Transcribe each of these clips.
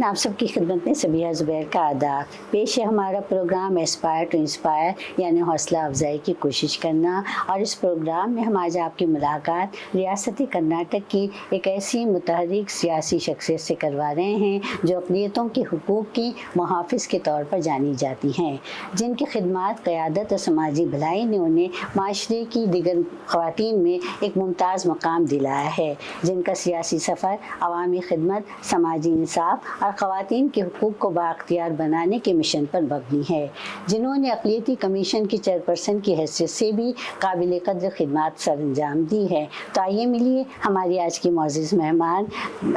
आप सबकी खिदमत में सबिहा ज़ुबैर का आदाब। पेश है हमारा प्रोग्राम एस्पायर टू इंस्पायर यानी हौसला अफजाई की कोशिश करना। और इस प्रोग्राम में हम आज आपकी मुलाकात रियासती कर्नाटक की एक ऐसी मुतहर्रिक सियासी शख्सियत से करवा रहे हैं जो अक़लियतों के हुकूक़ की मुहाफ़िज़ के तौर पर जानी जाती हैं, जिनकी खिदमत क़यादत और समाजी भलाई ने उन्हें माशरे की दिगर ख़वातीन में एक मुमताज़ मकाम दिलाया है, जिनका सियासी सफ़र अवामी खिदमत, समाजी इंसाफ और ख़वातीन के हुकूक़ को बाख्तियार बनाने के मिशन पर मबनी है, जिन्होंने अक़लियती कमीशन की चेयरपर्सन की हैसियत से भी काबिल क़द्र खिदमत सर अंजाम दी है। तो आइए मिलिए हमारी आज की मोअज़्ज़िज़ मेहमान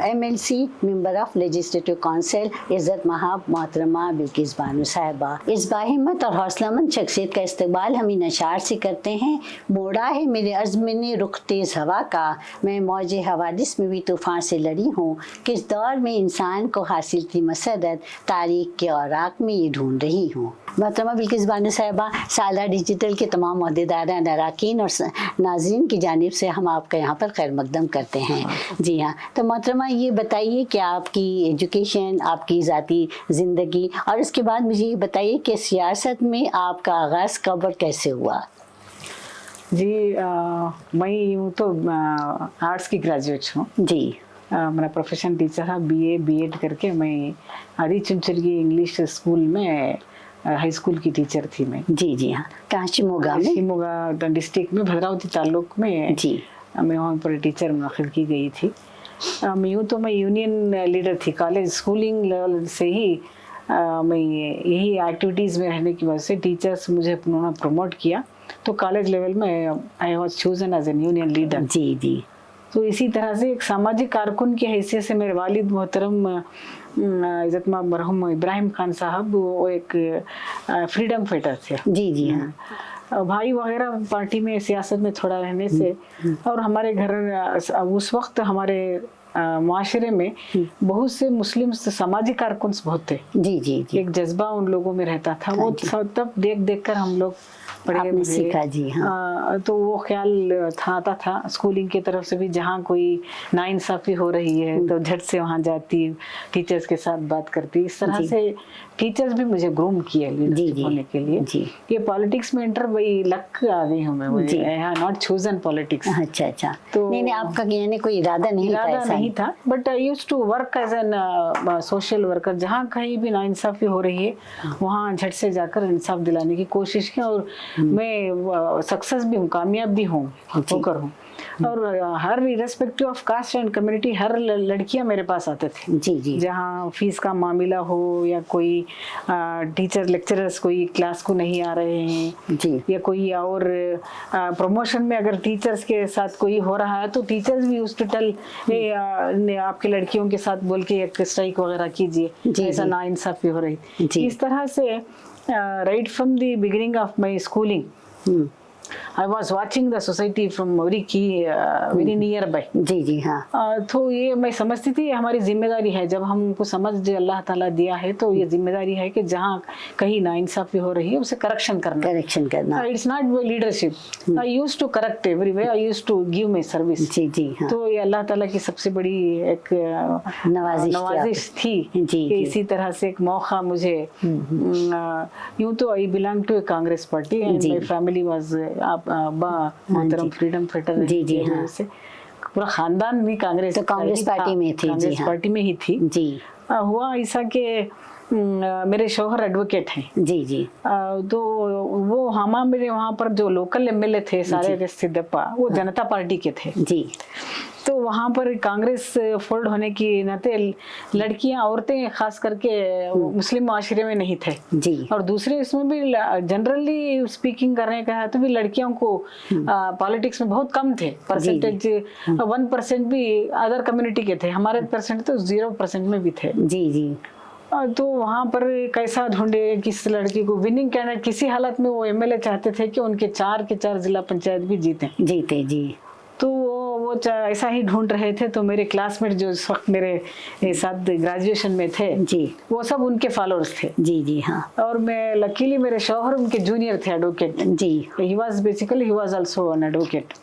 MLC member of legislative council इज़्ज़त महाब मोहतरमा बिल्किस बानो साहिबा। इस बाहिम्मत और हौसलामंद शख्सियत का इस्तकबाल हम इन अशार से करते हैं। मोड़ा है मेरे अज़्म ने रुख तेज़ हवा का, मैं मौजे हवादिस में भी तूफ़ान से लड़ी हूँ, किस दौर में इंसान को हासिल थी मसदद, तारीख़ के औराक में ये ढूंढ रही हूँ। मोहतरमा बिल्किस बानो साहिबा, साला डिजिटल के तमाम ओहदेदारान, अरकान और नाज़रीन की जानिब से हम आपका यहाँ पर खैर मकदम करते हैं। जी हाँ, तो मोहतरमा ये बताइए कि आपकी एजुकेशन, आपकी ज़ाती ज़िंदगी और इसके बाद मुझे ये बताइए कि सियासत में आपका आगाज़ कब और कैसे हुआ। जी मैं यूँ तो आर्ट्स की ग्रेजुएट हूँ जी। मेरा प्रोफेशन टीचर है, BA B.Ed करके मैं आदि चुनचुरगी इंग्लिश स्कूल में हाई स्कूल की टीचर थी मैं। जी जी हाँ, कहाँ? शिमोगा में? शिमोगा डिस्ट्रिक्ट में भद्रावती ताल्लुक में जी मैं वहाँ पर टीचर मुनक़िद की गई थी। मैं यूनियन लीडर थी कॉलेज स्कूलिंग लेवल से ही। मैं यही एक्टिविटीज़ में रहने की वजह से टीचर्स मुझे उन्होंने प्रमोट किया, तो कॉलेज लेवल में I was chosen as an union leader. जी जी। तो इसी तरह से एक सामाजिक कारकुन की हैसियत से मेरे वालिद मोहतरम इज़्ज़त मरहूम इब्राहिम खान साहब वो एक फ्रीडम फाइटर थे। जी जी हाँ। भाई वगैरह पार्टी में सियासत में थोड़ा रहने से और हमारे घर उस वक्त हमारे माशरे में बहुत से मुस्लिम सामाजिक कारकुन बहुत थे। जी जी जी। एक जज्बा उन लोगों में रहता था। वो तब देख कर हम लोग आपने सीखा। जी हाँ। तो वो ख्याल आता था स्कूलिंग की तरफ से भी, जहाँ कोई नाइंसाफ़ी हो रही है तो झट से वहाँ जाती, टीचर्स के साथ बात करती। इस तरह से टीचर्स भी मुझे ग्रूम किए लीडरशिप होने के लिए। जी। ये पॉलिटिक्स में एंटर वही लक आ गई हूँ मैं, नॉट चोजन पॉलिटिक्स। अच्छा अच्छा। तो नहीं आपका यानी कोई इरादा नहीं था, but I used to work as an social worker. जहाँ कहीं भी नाइंसाफ़ी हो रही है वहाँ झट से जाकर इंसाफ दिलाने की कोशिश की और मैं सक्सेस भी हूँ, कामयाब भी हूँ, होकर हूँ। और हर irrespective of caste and community हर लड़कियां मेरे पास आते थे। जी जी। जहाँ फीस का मामला हो या कोई टीचर लेक्चरर्स कोई क्लास को नहीं आ रहे हैं जी, या कोई और प्रमोशन में अगर टीचर्स के साथ कोई हो रहा है तो टीचर्स भी यूज्ड टू टेल आपके लड़कियों के साथ बोल के एक स्ट्राइक वगैरह कीजिए, ऐसा नाइंसाफ़ी हो रही। इस तरह से right from the beginning of my schooling I was watching the society from very nearby। जी जी हाँ। तो ये मैं समझती थी हमारी जिम्मेदारी है, जब हमको समझ अल्लाह ताला दिया है तो ये जिम्मेदारी है कि जहाँ कहीं नाइंसाफ़ी हो रही है उसे करेक्शन करना। It's not leadership. I used to correct everywhere, I used to give my service. जी जी हाँ। तो ये अल्लाह ताला की सबसे बड़ी एक नवाजिश थी कि इसी तरह से एक मौका मुझे। यूँ तो I belong to a Congress party and my family was मोहतरम फ्रीडम फाइटर। जी जी हाँ। पूरा खानदान भी कांग्रेस पार्टी में थी। कांग्रेस पार्टी में ही थी जी। हुआ ऐसा कि मेरे शौहर एडवोकेट हैं। जी जी। तो वो मेरे वहाँ पर जो लोकल MLA थे सारे सिद्धप्पा, वो जनता पार्टी के थे जी। तो वहाँ पर कांग्रेस फोल्ड होने की नाते लड़कियां, औरतें खास करके मुस्लिम माशरे में नहीं थे जी। और दूसरे इसमें भी जनरली स्पीकिंग करने का है तो भी लड़कियों को पॉलिटिक्स में बहुत कम थे परसेंटेज। 1% भी अदर कम्युनिटी के थे, हमारे परसेंट तो 0% में भी थे जी जी। तो वहाँ पर कैसा ढूंढे किस लड़की को विनिंग कैंडिडेट, किसी हालत में वो MLA चाहते थे कि उनके 4 के 4 जिला पंचायत भी जीते जी। तो वो ऐसा ही ढूंढ रहे थे। तो मेरे क्लासमेट जो इस वक्त मेरे साथ ग्रेजुएशन में थे जी, वो सब उनके फॉलोअर्स थे जी जी हाँ। और मैं लकीली मेरे शौहर उनके जूनियर थे एडवोकेट जी। He was also an advocate.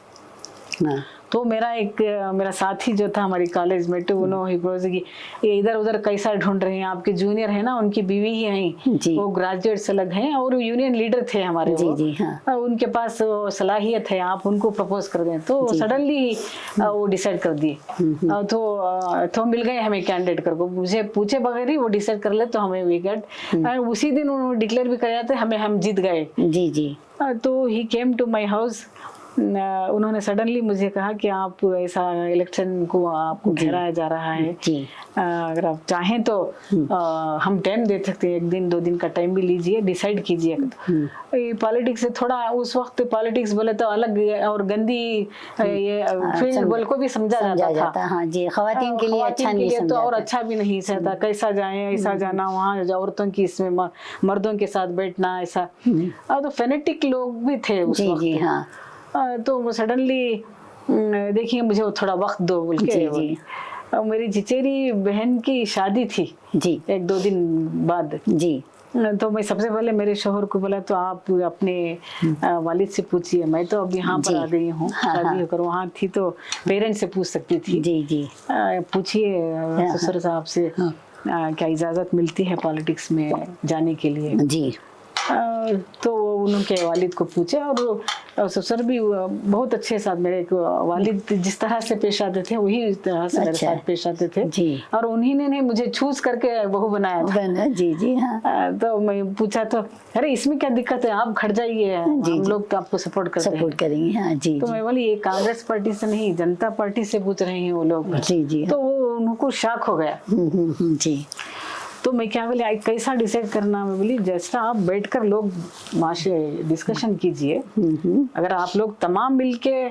तो मेरा साथी जो था हमारी कॉलेज में, तो उन्होंने बोला कि ये इधर उधर कैसा ढूंढ रहे हैं, आपके जूनियर है ना, उनकी बीवी ही है, वो ग्रेजुएट से अलग हैं और यूनियन लीडर थे हमारे, जी, हाँ। उनके पास सलाहियत है, आप उनको प्रपोज कर दें। तो सडनली वो डिसाइड कर दिए, तो मिल गए हमें कैंडिडेट कर को, मुझे पूछे बगैर ही वो डिसाइड कर ले, तो हमें विकेट उसी दिन उन्होंने डिक्लेयर भी कराया था, हम जीत गए। जी जी। तो ही केम टू माय हाउस, उन्होंने सडनली मुझे कहा कि आप ऐसा इलेक्शन को आपको घेराया जा रहा है, अगर आप चाहें तो हम टाइम दे सकते हैं, 1 दिन 2 दिन का टाइम भी लीजिए, डिसाइड कीजिए। ये पॉलिटिक्स से थोड़ा, उस वक्त पॉलिटिक्स बोले तो अलग और गंदी ये फील्ड बोल को भी समझा जाता था। हाँ जी, खवातीन के लिए अच्छा नहीं समझा, तो और अच्छा भी नहीं सहता, कैसा जाए, ऐसा जाना, वहाँ औरतों की इसमें मर्दों के साथ बैठना, ऐसा। तो फेनेटिक लोग भी थे उस वक्त। जी हाँ। तो सडनली देखिए मुझे थोड़ा वक्त दो बोल के, मेरी चचेरी बहन की शादी थी जी 1-2 दिन बाद जी। तो मैं सबसे पहले मेरे शोहर को बोला, तो आप अपने वालिद से पूछिए, मैं तो अब यहाँ पर आ गई हूँ, शादी होकर वहाँ थी तो पेरेंट्स से पूछ सकती थी। जी जी। पूछिए ससुर साहब से क्या इजाज़त मिलती है पॉलिटिक्स में जाने के लिए। जी। तो उनके वालिद को पूछे, और ससुर भी बहुत अच्छे साथ, मेरे वालिद जिस तरह से पेश आते थे वही तरह से मेरे साथ पेश आते थे जी। और उन्हीं ने मुझे चूज करके बहू बनाया था। जी जी हाँ। तो मैं पूछा तो अरे इसमें क्या दिक्कत है, आप खड़ जाइए, हम लोग तो आपको सपोर्ट करेंगे। हाँ जी। तो मैं बोली ये कांग्रेस पार्टी से नहीं, जनता पार्टी से पूछ रहे हैं वो लोग। जी जी। तो वो उनको शॉक हो गया। जी। तो मैं क्या बोली, कैसा डिसाइड करना, मैं बोली जैसा आप बैठकर लोग वहाँ से डिस्कशन कीजिए, अगर आप लोग तमाम मिलके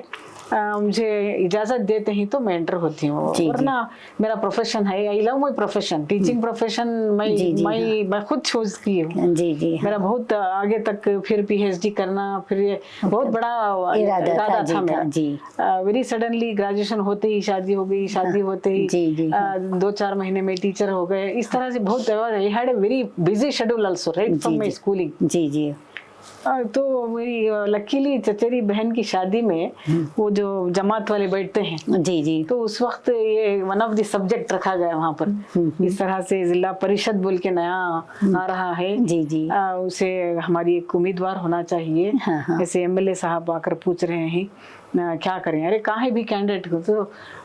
मुझे इजाजत देते हैं तो मैं एंटर होती हूँ, वरना मेरा प्रोफेशन है, I love my profession, teaching profession मैं खुद चूज की हूँ। जी जी। मेरा बहुत आगे तक फिर PhD करना, फिर ये बहुत बड़ा इरादा था मेरा। वेरी सडनली ग्रेजुएशन होते ही शादी हो गई, शादी होते ही 2-4 महीने में टीचर हो गए, इस तरह से बहुत I had a very busy schedule also right from my schooling. जी जी। तो मेरी लकीली चचेरी बहन की शादी में वो जो जमात वाले बैठते हैं, जी जी, तो उस वक्त ये वन ऑफ द सब्जेक्ट रखा गया वहाँ पर। इस तरह से जिला परिषद बोल के नया आ रहा है, जी जी, उसे हमारी एक उम्मीदवार होना चाहिए। ऐसे MLA साहब आकर पूछ रहे हैं क्या करें, अरे कहाँ है भी कैंडिडेट को, तो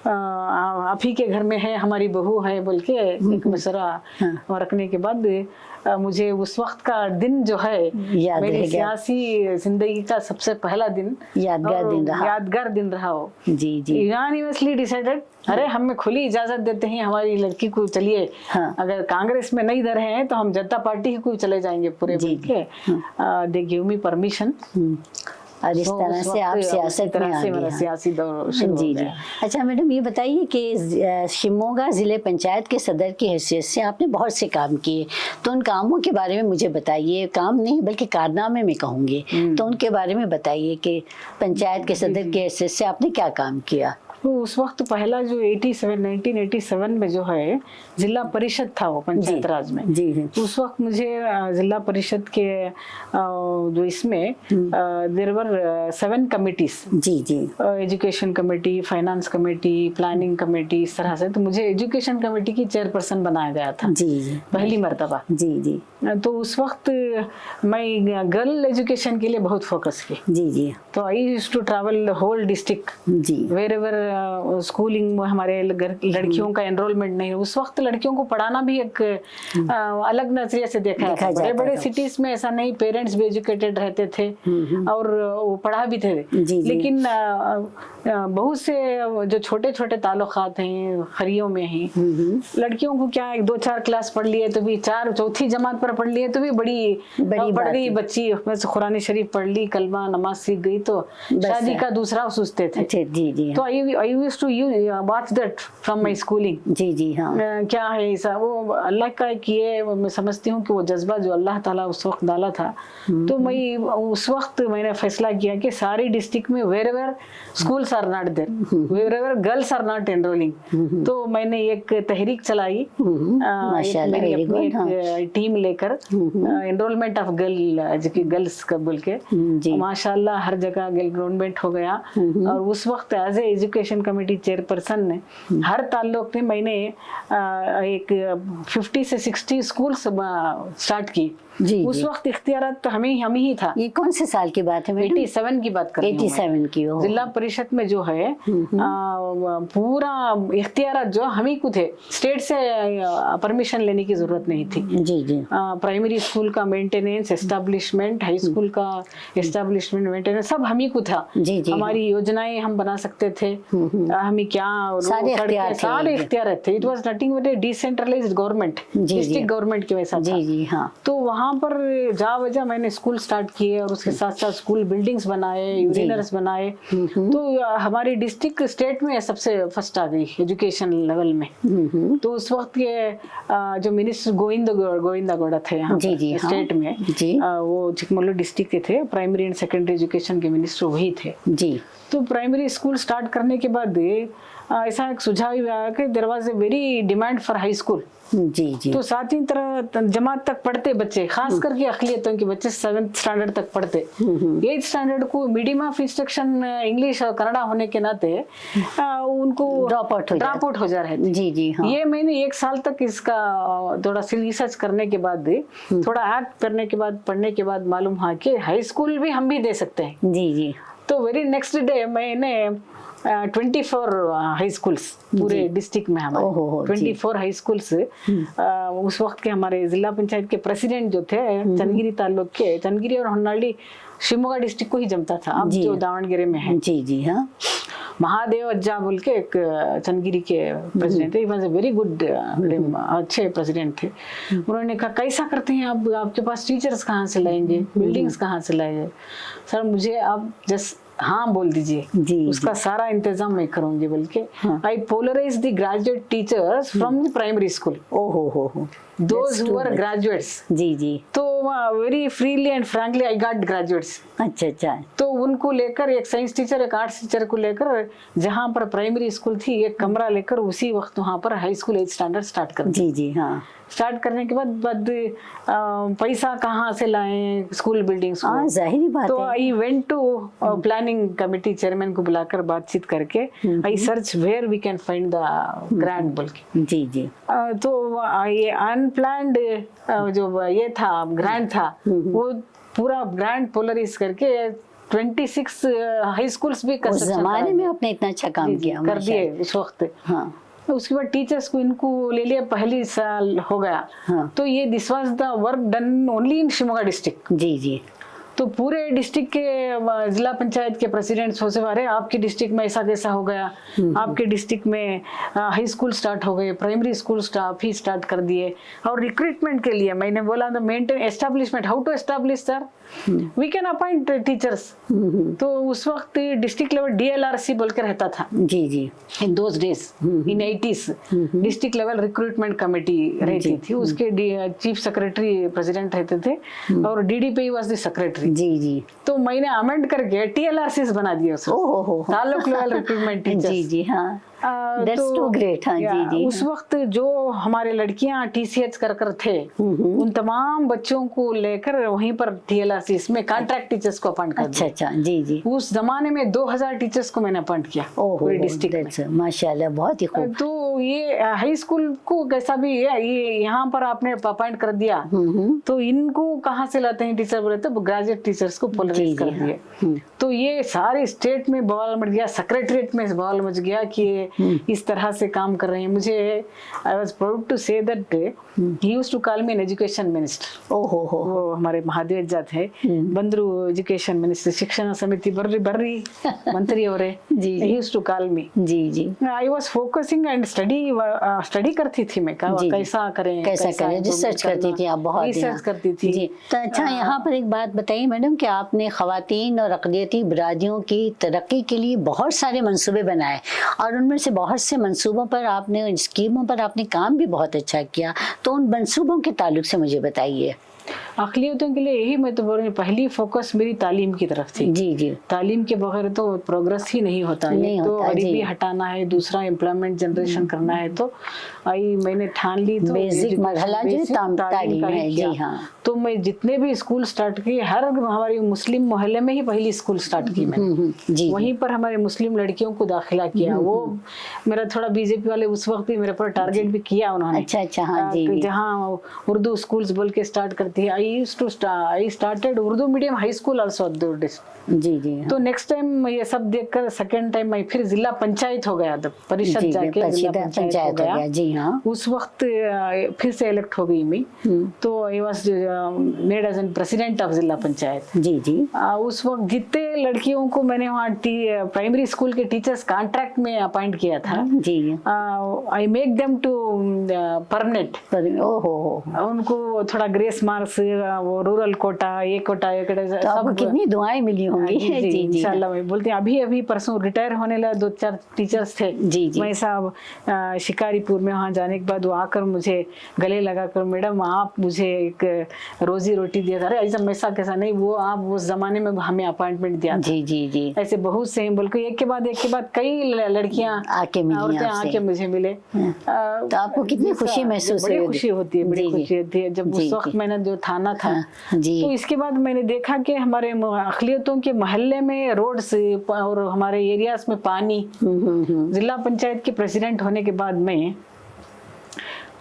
आप ही के घर में है, हमारी बहू है बोल के एक मशवरा रखने के बाद मुझे उस वक्त का दिन जो है मेरी सियासी जिंदगी का सबसे पहला दिन यादगार दिन रहा हो। जी जी, यूनानिमसली डिसाइडेड, अरे हमें खुली इजाजत देते हैं हमारी लड़की को, चलिए अगर कांग्रेस में नहीं दे रहे हैं तो हम जनता पार्टी को चले जाएंगे पूरे मिल के। दे गिव मी परमिशन, और इस तरह से आप सियासत में आ गए। सियासी दौर शुरू हो गया। अच्छा मैडम, ये बताइए कि शिमोगा जिले पंचायत के सदर की हैसियत से आपने बहुत से काम किए, तो उन कामों के बारे में मुझे बताइए। काम नहीं बल्कि कारनामे में कहूँगी, तो उनके बारे में बताइए कि पंचायत के सदर की हैसियत से आपने क्या काम किया। तो उस वक्त पहला जो 1987 में जो है जिला परिषद था वो पंचायत राज में, जी, उस वक्त मुझे जिला परिषद के जो इसमें देयर वर 7 कमिटीज, जी जी, education committee, finance committee, planning committee, इस तरह से। तो मुझे एजुकेशन कमेटी की चेयरपर्सन बनाया गया था, जी जी, पहली मर्तबा। जी जी। तो उस वक्त मैं गर्ल एजुकेशन के लिए बहुत फोकस की, जी जी। तो I used to travel whole district, जी, वेरेवर स्कूलिंग में हमारे लड़कियों का एनरोलमेंट नहीं, उस वक्त लड़कियों को पढ़ाना भी एक अलग नजरिए से देखा था। बड़े बड़े सिटीज में ऐसा नहीं, पेरेंट्स भी एजुकेटेड रहते थे और वो पढ़ा भी थे, लेकिन बहुत से जो छोटे छोटे ताल्लुकात हैं खरियों में हैं, लड़कियों को क्या 2-4 क्लास पढ़ लिए तो भी, 4-4 जमात पर पढ़ लिए तो भी बड़ी पढ़ गई बच्ची, कुरान शरीफ पढ़ ली, कलमा नमाज सीख गई, तो शादी का दूसरा सोचते थे। जी जी। तो I used to watch that from my schooling. जी जी हाँ। क्या है ऐसा, वो अल्लाह का एक, ये मैं समझती हूँ कि वो जज्बा जो अल्लाह ताला उस वक्त डाला था, तो मैं उस वक्त मैंने फैसला किया कि सारी डिस्ट्रिक्ट में wherever schools are not there, wherever girls are not enrolling, तो मैंने एक तहरीक चलाई मेरी अपनी टीम लेकर, एनरोलमेंट ऑफ गर्ल्स का बोल के, माशाल्लाह हर जगह एनरोलमेंट हो गया। और उस वक्त as a education committee chairperson ने हर ताल्लुक में मैंने एक 50 से 60 स्कूल्स स्टार्ट की। जी, उस वक्त इख्तियारात तो हम ही था। ये कौन से साल की बात है मैडम? 87 की बात कर रही हूँ 87 की हो। जिला परिषद में जो है पूरा इख्तियारात जो हम ही को थे, स्टेट से परमिशन लेने की जरूरत नहीं थी। जी जी। प्राइमरी स्कूल का मेंटेनेंस, एस्टेब्लिशमेंट, हाई स्कूल का एस्टेब्लिशमेंट, मेंटेनेंस सब हम ही को था। जी जी। हमारी योजनाएं हम बना सकते थे, हमें क्या सारे इख्तियार थे। It was nothing but a decentralised government, district government के वैसा था। जी जी हाँ। तो वहाँ पर जा वजह मैंने स्कूल स्टार्ट किए और उसके साथ साथ स्कूल बिल्डिंग्स बनाए, यूरिनर्स बनाए। तो हमारी डिस्ट्रिक्ट स्टेट में सबसे फर्स्ट आ गई एजुकेशन लेवल में। तो उस वक्त के जो मिनिस्टर गोविंदा गौड़ा थे यहाँ स्टेट में, वो चिकमगलूर डिस्ट्रिक्ट के थे, प्राइमरी एंड सेकेंडरी एजुकेशन के मिनिस्टर वही थे जी। तो प्राइमरी स्कूल स्टार्ट करने के बाद ऐसा एक सुझाव आया कि there was a very demand for high school. जी जी। तो 7वीं तरह जमात तक पढ़ते बच्चे, खास करके अक़लियतों के बच्चे 7th स्टैंडर्ड तक पढ़ते। 8th स्टैंडर्ड को मीडियम ऑफ इंस्ट्रक्शन इंग्लिश और कन्नड़ा होने के नाते उनको ड्रॉप आउट हो जा रहे थे। जी जी हाँ। ये मैंने 1 साल तक इसका थोड़ा सी रिसर्च करने के बाद, थोड़ा एक्ट करने के बाद, पढ़ने के बाद मालूम हुआ कि हाई स्कूल भी हम भी दे सकते हैं। जी जी। तो वेरी नेक्स्ट डे मैंने 24 हाई स्कूल्स पूरे डिस्ट्रिक्ट में, हमारे 24 हाई स्कूल्स, उस वक्त के हमारे जिला पंचायत के प्रेसिडेंट जो थे चंदगिरी तालुक के, चंदगिरी और होन्नाडी शिवमोगा डिस्ट्रिक्ट को ही जमता था, अब जो दावणगेरे में है। जी जी हाँ। महादेव अज्जा बोल के एक चंदगिरी के प्रेसिडेंट थे, he was a very good, अच्छे प्रेसिडेंट थे। उन्होंने कहा कैसा करते हैं आप, आपके पास टीचर्स कहाँ से लाएंगे, बिल्डिंग्स कहाँ से लाएंगे? सर मुझे आप जस्ट हाँ बोल दीजिए, उसका सारा इंतजाम मैं करूंगी बोल के। I polarise the graduate teachers from the primary school. ओहो those who were graduates। जी जी। तो very freely and frankly I got graduates. अच्छा अच्छा। तो उनको लेकर, एक साइंस टीचर, एक आर्ट्स टीचर को लेकर, जहाँ पर प्राइमरी स्कूल थी एक कमरा लेकर, उसी वक्त वहाँ पर high school 8th standard start कर। जी जी हाँ। स्टार्ट करने के बाद पैसा कहाँ से लाएं स्कूल बिल्डिंग्स को? जाहिर बात है। तो I went to planning committee chairman को बुलाकर बातचीत करके I search where we can find the grant बोल के। जी जी। तो ये अनप्लान्ड जो ये था ग्रांट था, वो पूरा ग्रांट पोलराइज करके 26 हाई स्कूल्स भी कर सकते। जमाने में आपने इतना अच्छा काम किया, कर दिए उस वक्त। हाँ। उसके बाद टीचर्स को इनको ले लिया, पहली साल हो गया। हाँ। तो ये this was the work done only in Shivamogga district. जी जी। तो पूरे डिस्ट्रिक्ट के जिला पंचायत के प्रेसिडेंट्स हो से बारे, आपके डिस्ट्रिक्ट में ऐसा कैसा हो गया, आपके डिस्ट्रिक्ट में हाई स्कूल स्टार्ट हो गए, प्राइमरी स्कूल स्टाफ ही स्टार्ट कर दिए। और रिक्रूटमेंट के लिए मैंने बोला the maintain establishment, how to establish sir, we can appoint teachers. तो उस वक्त डिस्ट्रिक्ट लेवल DLRC बोल के रहता था। जी जी। In those days in 80s district level recruitment committee रहती थी, उसके चीफ सेक्रेटरी प्रेसिडेंट रहते थे और DDP वाज द सेक्रेटरी। जी जी। तो मैंने अमेंड करके TLRCs बना दिया उसको, तालुक लेवल रिक्रूटमेंट टीचर्स। जी जी हाँ। That's too great, हाँ, जी जी। उस वक्त जो हमारे लड़कियां TCH कर थे, उन तमाम बच्चों को लेकर वहीं पर TLRC में कॉन्ट्रैक्ट टीचर्स को अपॉइंट कर दिया। अच्छा जी जी। उस जमाने में 2000 टीचर्स को मैंने अपॉइंट किया पूरे डिस्ट्रिक्ट में। माशाल्लाह, बहुत ही खूब। तो ये हाई स्कूल को कैसा भी है, ये यहाँ पर आपने अपॉइंट कर दिया, तो इनको कहाँ से लाते हैं टीचर बोले, तो ग्रेजुएट टीचर्स को पोलराइज कर दिए। तो ये सारे स्टेट में बवाल मच गया, सेक्रेटरीट में बवाल मच गया कि इस तरह से काम कर रहे हैं। मुझे I was proud to say that he used to call me an education minister. ओ हो वो हमारे महादेव थे बंदरू एजुकेशन मिनिस्टर, शिक्षण समिति ಬರ್ರಿ मंत्री ಅವರೇ। जी he used to call me। Ji ji I was focusing and study करती थी मैं, कैसा करें रिसर्च करती थी आप बहुत। रिसर्च करती थी जी। तो अच्छा, यहाँ पर एक बात बताइए मैडम कि आपने ख्वातीन और अक़लियती बिरादरियों की तरक्की के लिए बहुत सारे मंसूबे बनाए और उनमें से बहुत से मंसूबों पर आपने, स्कीमों पर आपने काम भी बहुत अच्छा किया, तो उन मंसूबों के ताल्लुक से मुझे बताइए। अक़लियतों के लिए यही मैं तो बोल रही हूँ, पहली फोकस मेरी तालीम की तरफ थी। जी जी। तालीम के बगैर तो प्रोग्रेस ही नहीं होता। तो गरीबी हटाना है, दूसरा एम्प्लॉयमेंट जनरेशन करना है, तो मैंने ठान ली तो बेसिक मरहला जो तालीम है। जी हाँ। तो मैं जितने भी स्कूल स्टार्ट किए, हर हमारे मुस्लिम मोहल्ले में ही पहली स्कूल स्टार्ट की मैंने। जी। वहीं पर हमारे मुस्लिम लड़कियों को दाखिला किया। वो मेरा थोड़ा बीजेपी वाले उस वक्त भी मेरे पर टारगेट भी किया उन्होंने। अच्छा अच्छा। हाँ जी। जहाँ उर्दू स्कूल्स बोल के स्टार्ट करती है। I started Urdu medium high school also at the district. जी जी। हाँ। तो नेक्स्ट टाइम ये सब देखकर सेकंड टाइम मैं फिर जिला पंचायत हो गया, तब परिषद जाके जिला पंचायत हो गया। जी हाँ। उस वक्त फिर से इलेक्ट हो गई मैं। तो I was made as an president of जिला पंचायत। जी जी। उस वक्त जितने लड़कियों को मैंने वहाँ प्राइमरी स्कूल के टीचर्स कॉन्ट्रैक्ट में अपॉइंट किया था। जी। I make them to permanent. ओहो। उनको थोड़ा ग्रेस मार्क्स, वो रूरल कोटा, ये कोटा, ये कोटा, तो आपको कितनी दुआएं मिली होंगी। जी जी, इंशाल्लाह। मैं बोलती हूँ अभी परसों रिटायर होने लगा 2-4 टीचर्स थे। जी जी। मैं साहब शिकारीपुर में वहाँ जाने के बाद वो आकर मुझे गले लगाकर, मैडम आप मुझे एक रोजी रोटी दिया था। अरे ऐसा मैसा कैसा नहीं, वो आप उस जमाने में हमें अपॉइंटमेंट दिया था। जी जी जी। ऐसे बहुत से बोल के एक के बाद कई लड़कियां औरतें आके मुझे मिले। तो आपको कितनी खुशी महसूस हुई? बड़ी खुशी होती है, बड़ी खुशी होती है। जब उस वक्त मैंने जो थाना था, तो इसके बाद मैंने देखा कि हमारे अक़लियतों के मोहल्ले में रोड्स और हमारे एरियाज में पानी। जिला पंचायत के प्रेसिडेंट होने के बाद में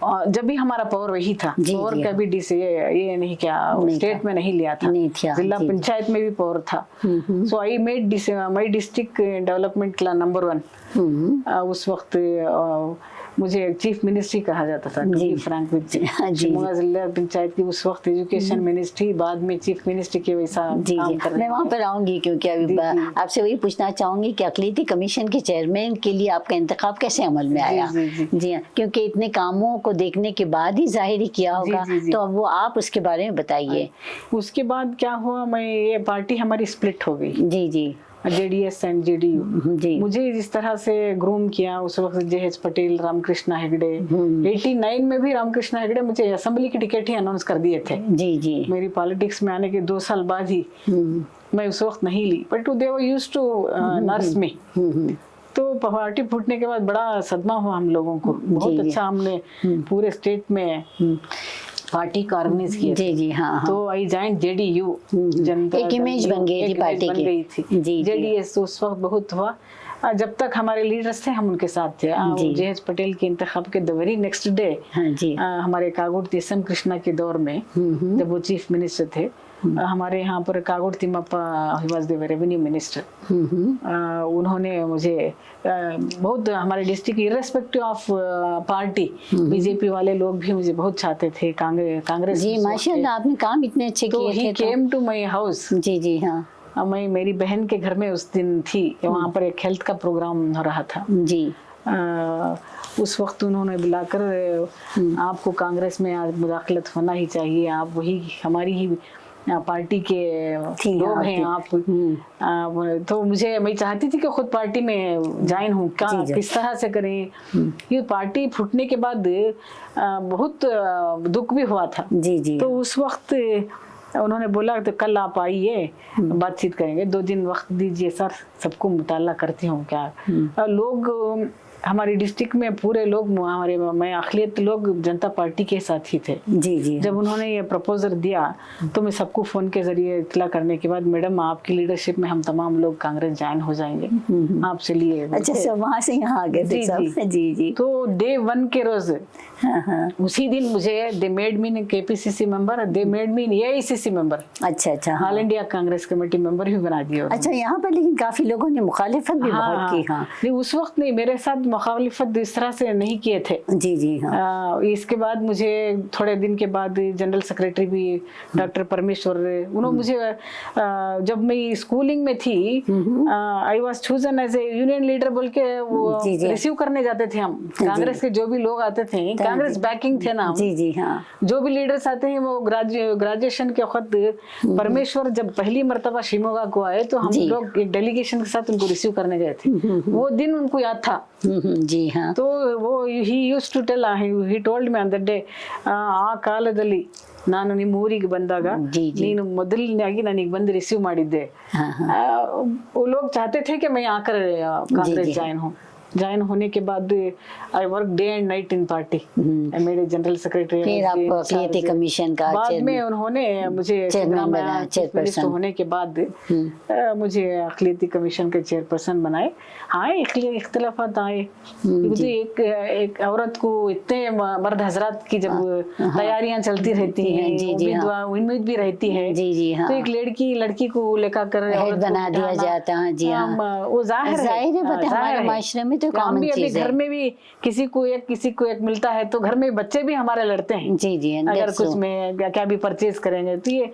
जब भी हमारा पावर वही था, पावर का भी ये नहीं क्या स्टेट में नहीं लिया था, जिला पंचायत में भी पावर था। So I made my district development class number 1। उस वक्त मुझे चीफ मिनिस्ट्री कहा जाता था। फ्रैंक विद शिमोगा जिला पंचायत की उस वक्त एजुकेशन मिनिस्ट्री, बाद में चीफ मिनिस्ट्री के वैसा काम कर रहे। मैं वहाँ पर आऊंगी क्योंकि अभी आपसे वही पूछना चाहूंगी कि अक़लियती कमीशन के चेयरमैन के लिए आपका इंतखाब कैसे अमल में आया? जी हाँ, क्योंकि इतने कामों को देखने के बाद ही जाहिर किया होगा, तो अब वो आप उसके बारे में बताइए। उसके बाद क्या हुआ, ये पार्टी हमारी स्प्लिट हो गई। जी जी। JDS and JDU। मुझे जिस तरह से ग्रूम किया उस वक्त JH पटेल, रामकृष्ण हेगड़े, 89 में भी रामकृष्ण हेगड़े मुझे असेंबली की टिकट ही अनाउंस कर दिए थे। जी जी। मेरी पॉलिटिक्स में आने के 2 साल बाद ही मैं उस वक्त नहीं ली, but they were used to nurse me. तो पार्टी फूटने के बाद बड़ा सदमा हुआ हम लोगों को। बहुत अच्छा हमने पूरे स्टेट में पार्टी को ऑर्गेनाइज किया। जी जी। हाँ। तो आई जॉइन JDU, जनता एक इमेज बन गई थी पार्टी की। गई थी। जी। JDS उस वक्त बहुत हुआ। जब तक हमारे लीडर्स थे हम उनके साथ थे। JH पटेल के इंतखाब के द वेरी नेक्स्ट डे हमारे कागुड़ SM कृष्णा के दौर में, जब वो चीफ मिनिस्टर थे, हमारे यहाँ पर कागुड़ Thimmappa was the revenue minister. उन्होंने मुझे बहुत, हमारे district irrespective of party, BJP वाले लोग भी मुझे बहुत चाहते थे, कांग्रेस। जी माशाल्लाह, आपने काम इतने अच्छे किए थे। ही केम टू माय हाउस। जी जी। हाँ। मैं मेरी बहन के घर में उस दिन थी, वहाँ पर एक हेल्थ का प्रोग्राम हो रहा था। जी। उस वक्त उन्होंने बुलाकर, आपको कांग्रेस में मुदाखलत होना ही चाहिए, आप वही हमारी ही पार्टी के लोग हैं आप। तो मैं चाहती थी कि खुद पार्टी में ज्वाइन हूँ, किस तरह से करें। ये पार्टी फूटने के बाद बहुत दुख भी हुआ था। जी जी। तो उस वक्त उन्होंने बोला तो कल आप आइए, बातचीत करेंगे, 2 दिन वक्त दीजिए सर, सबको मुताला करती हूँ क्या। लोग हमारी डिस्ट्रिक्ट में पूरे लोग मैं अक़लियत लोग जनता पार्टी के साथ ही थे। जी जी। जब उन्होंने ये प्रपोजल दिया तो मैं सबको फोन के जरिए इत्तला करने के बाद, मैडम आपकी लीडरशिप में हम तमाम लोग कांग्रेस ज्वाइन हो जाएंगे आपसे लिए। अच्छा, सब वहाँ से यहाँ आ गए थे सब। जी जी। तो डे 1 के रोज उसी दिन मुझे they made me KPCC member, they made me AICC member. अच्छा अच्छा। All India Congress committee member भी बना दिया। अच्छा, यहाँ पर लेकिन काफी लोगों ने मुखालिफत भी बहुत की। हाँ। नहीं, उस वक्त नहीं, मेरे साथ मुखालिफत इस तरह से नहीं किए थे। जी जी हाँ। इसके बाद मुझे थोड़े दिन के बाद जनरल सेक्रेटरी भी डॉक्टर परमेश्वर, उन्होंने मुझे जब मैं स्कूलिंग में थी, I was chosen as a union leader बोल के वो रिसीव करने जाते थे हम। कांग्रेस के जो भी लोग आते थे, कांग्रेस बैकिंग थे ना। जी जी हाँ। जो भी लीडर्स आते हैं वो ग्रेजुएशन के वक्त परमेश्वर जब पहली मर्तबा शिमोगा को आए तो हम लोग एक डेलीगेशन के साथ उनको रिसीव करने गए थे। वो दिन उनको याद था। जी हाँ। तो वो he used to tell, he told me on that day, ಆ ಕಾಲದಲ್ಲಿ ನಾನು ನಿಮ್ಮ ಊರಿಗೆ ಬಂದಾಗ ನೀನು ಮೊದಲನೇಯಾಗಿ ನನಗೆ ಬಂದು ರಿಸೀವ್ ಮಾಡಿದ್ದೆ। वो लोग चाहते थे कि मैं आकर कांग्रेस ज्वाइन होने के बाद I work day and night in party. मेरे जनरल सेक्रेटरी, फिर आप अक़लियती कमीशन का बाद में उन्होंने मुझे चेयरपर्सन होने के बाद मुझे अक़लियती कमीशन के चेयरपर्सन बनाए। हाँ, इख्तिलाफात आए। एक औरत को इतने मर्द हजरात की जब तैयारियां चलती रहती हैं, उम्मीद भी रहती है, तो एक लड़की को लेकर बना दिया जाता है। जी हाँ, वो जाहिर है हमारे माशरे में तो कॉमन चीज है। घर में भी किसी को एक मिलता है तो घर में बच्चे भी हमारे लड़ते हैं। जी जी, अगर कुछ में क्या भी परचेज करेंगे तो ये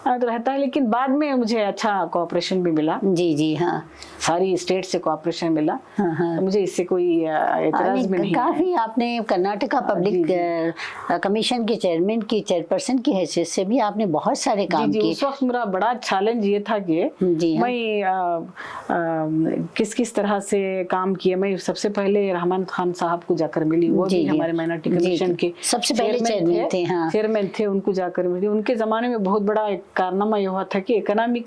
तो रहता है। लेकिन बाद में मुझे अच्छा कोऑपरेशन भी मिला। जी जी हाँ, सारी स्टेट से कोऑपरेशन मिला। तो मुझे इससे कोई एतराज भी नहीं। काफी आपने कर्नाटका पब्लिक कमीशन के चेयरमैन की चेयरपर्सन की हैसियत से भी आपने बहुत सारे काम किए। उस वक्त मेरा बड़ा चैलेंज ये था कि मैं किस तरह से काम किए। मैं सबसे पहले रहमान खान साहब को जाकर मिली। वो भी हमारे माइनॉरिटी कमीशन के सबसे पहले चेयरमैन थे। उनको जाकर मिली। उनके जमाने में बहुत बड़ा एक कारनामा ये हुआ था कि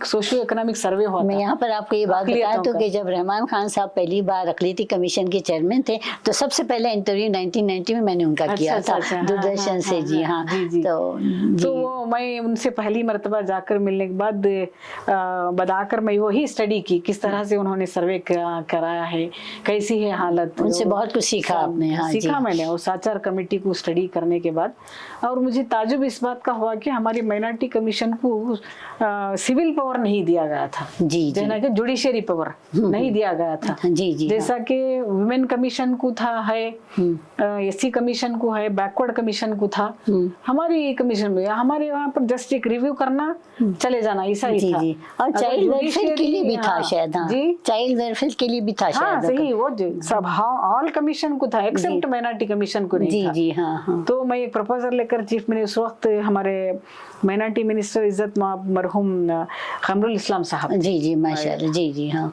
सोशियो इकोनॉमिक सर्वे हुआ। मैं यहाँ पर आपको ये बात बता दूं कि जब रहमान खान साहब पहली बार अक़लियती कमीशन के चेयरमैन थे तो सबसे पहले इंटरव्यू 1990 में मैंने उनका किया था दूरदर्शन से। जी हाँ, तो वो मैं उनसे पहली मर्तबा जाकर मिलने के बाद बताकर मैं वही स्टडी की, किस तरह से उन्होंने सर्वे कराया है, कैसी है हालत। उनसे बहुत कुछ सीखा आपने। हाँ, सीखा मैंने उस आचार कमेटी को स्टडी करने के बाद। और मुझे ताजुब इस बात का हुआ कि हमारी माइनॉरिटी कमीशन को सिविल पावर नहीं दिया गया था। जी जी, जुडिशियरी पावर नहीं दिया गया था। जी जी, जैसा कि वुमेन कमीशन को था, है एससी कमीशन को है, बैकवर्ड कमीशन को था। हमारी कमीशन में हमारे वहाँ पर जस्ट एक रिव्यू करना, चले जाना, ऐसा ही था। और चाइल्ड वेलफेयर के लिए भी था शायद। जी, चाइल्ड वेलफेयर के लिए भी था शायद। सही, वो सब ऑल कमीशन को था एक्सेप्ट माइनॉरिटी कमीशन को नहीं था। जी जी हाँ। तो मैं एक प्रपोजल लेकर चीफ मिनिस्टर, उस वक्त हमारे माइनॉरिटी मिनिस्टर इज्जत मरहूम खमरुल इस्लाम साहब। जी जी माशाअल्लाह। जी जी हाँ,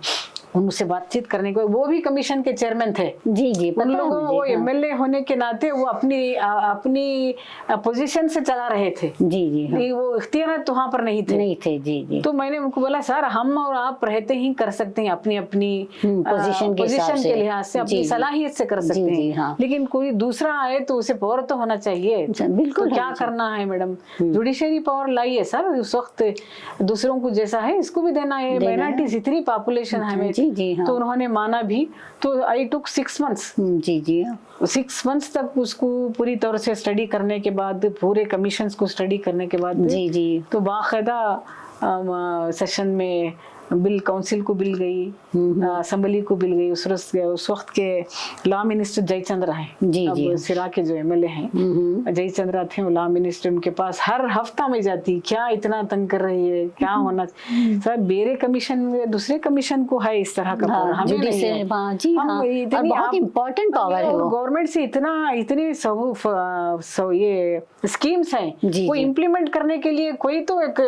उनसे बातचीत करने को, वो भी कमीशन के चेयरमैन थे। जी जी, उन लोगों वो एमएलए होने के नाते वो अपनी पोजीशन से चला रहे थे। जी जी, वो इख्तियार तो वहाँ पर नहीं थे। जी जी, तो मैंने उनको बोला सर हम और आप रहते ही कर सकते हैं, अपनी पोजीशन के लिहाज से, अपनी सलाहियत से कर सकते हैं। लेकिन कोई दूसरा आए तो उसे पावर तो होना चाहिए। बिल्कुल, क्या करना है मैडम, जुडिशरी पावर लाइए सर। उस वक्त दूसरों को जैसा है इसको भी देना है। माइनॉरिटीज इतनी पॉपुलेशन है। जी हाँ, तो उन्होंने माना भी। तो आई टुक 6 months। जी जी, 6 months तक उसको पूरी तरह से स्टडी करने के बाद, पूरे कमीशंस को स्टडी करने के बाद, जी जी, तो बाकायदा सेशन में बिल काउंसिल को बिल गई, असेंबली को बिल गई। उस वक्त के लॉ मिनिस्टर जयचंद्र हैं। जी जी, सिरा के जो एमएलए हैं जयचंद्र थे, लॉ मिनिस्टर। उनके पास हर हफ्ता में जाती, क्या इतना तंग कर रही है, क्या होना सर। मेरे कमीशन में दूसरे कमीशन को है इस तरह का पावर, हमें नहीं है। बहुत इम्पोर्टेंट पावर है। गवर्नमेंट से इतनी ये स्कीम्स हैं, वो इम्प्लीमेंट करने के लिए कोई तो एक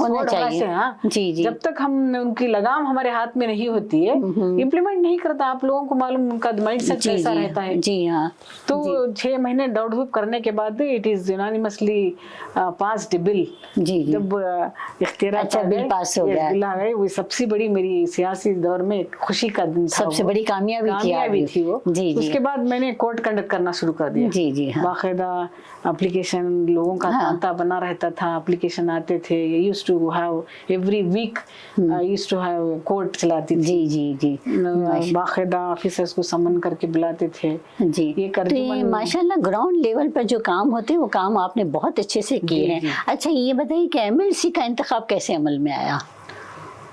होना चाहिए। हाँ जी जी, जब तक हम उनकी लगाम हमारे हाथ में नहीं होती है, इम्प्लीमेंट नहीं करता। आप लोगों को मालूम उनका माइंड सेट कैसा रहता है। जी हाँ, तो 6 महीने दौड़ धूप करने के बाद it is unanimously passed bill. जी, जब अच्छा बिल पास हो गया, वो सबसे बड़ी मेरी सियासी दौर में खुशी का दिन था। सबसे बड़ी कामयाबी थी वो। जी, उसके बाद मैंने कोर्ट कंडक्ट करना शुरू कर दिया। जी जी, बाकायदा एप्लीकेशन, लोगों का तांता बना रहता था, एप्लीकेशन आते थे। Used to have every week used to have court चलाती थी। जी जी जी, बाकायदा ऑफिसर्स को समन करके बुलाते थे। जी, ये तो ये माशाल्लाह ग्राउंड लेवल पर जो काम होते हैं वो काम आपने बहुत अच्छे से किए हैं। अच्छा ये बताइए कि एमएलसी का इंतखाब कैसे अमल में आया?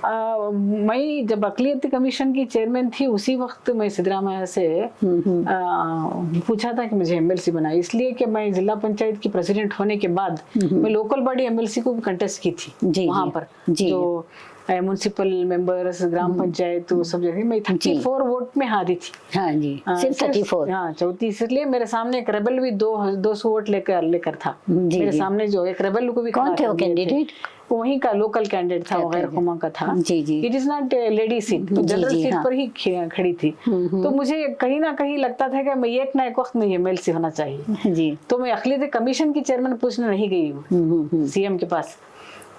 मैं जब अक़लियती कमीशन की चेयरमैन थी उसी वक्त मैं सिद्धरामैया से पूछा था कि मुझे एमएलसी बनाए, इसलिए कि मैं जिला पंचायत की प्रेसिडेंट होने के बाद मैं लोकल बॉडी एमएलसी को भी कंटेस्ट की थी वहां पर, जो म्युनिसिपल मेंबर्स, ग्राम पंचायत, वो सब जगह मैं 34 वोट में हारी थी। हाँ जी, सिर्फ 34। हाँ 34, इसलिए मेरे सामने एक रेबल भी 200 वोट लेकर था मेरे सामने, जो एक रेबल को भी कौन थे वो कैंडिडेट? वहीं का लोकल कैंडिडेट था, गैर खुमा का था। जी जी। It is not lady seat, तो जनरल सीट पर ही खड़ी थी। तो मुझे कहीं ना कहीं लगता था कि मैं एक ना एक वक्त में एमएलसी होना चाहिए जी। तो मैं अक़लियती कमीशन की चेयरमैन पूछने नहीं गई हूँ सीएम के पास,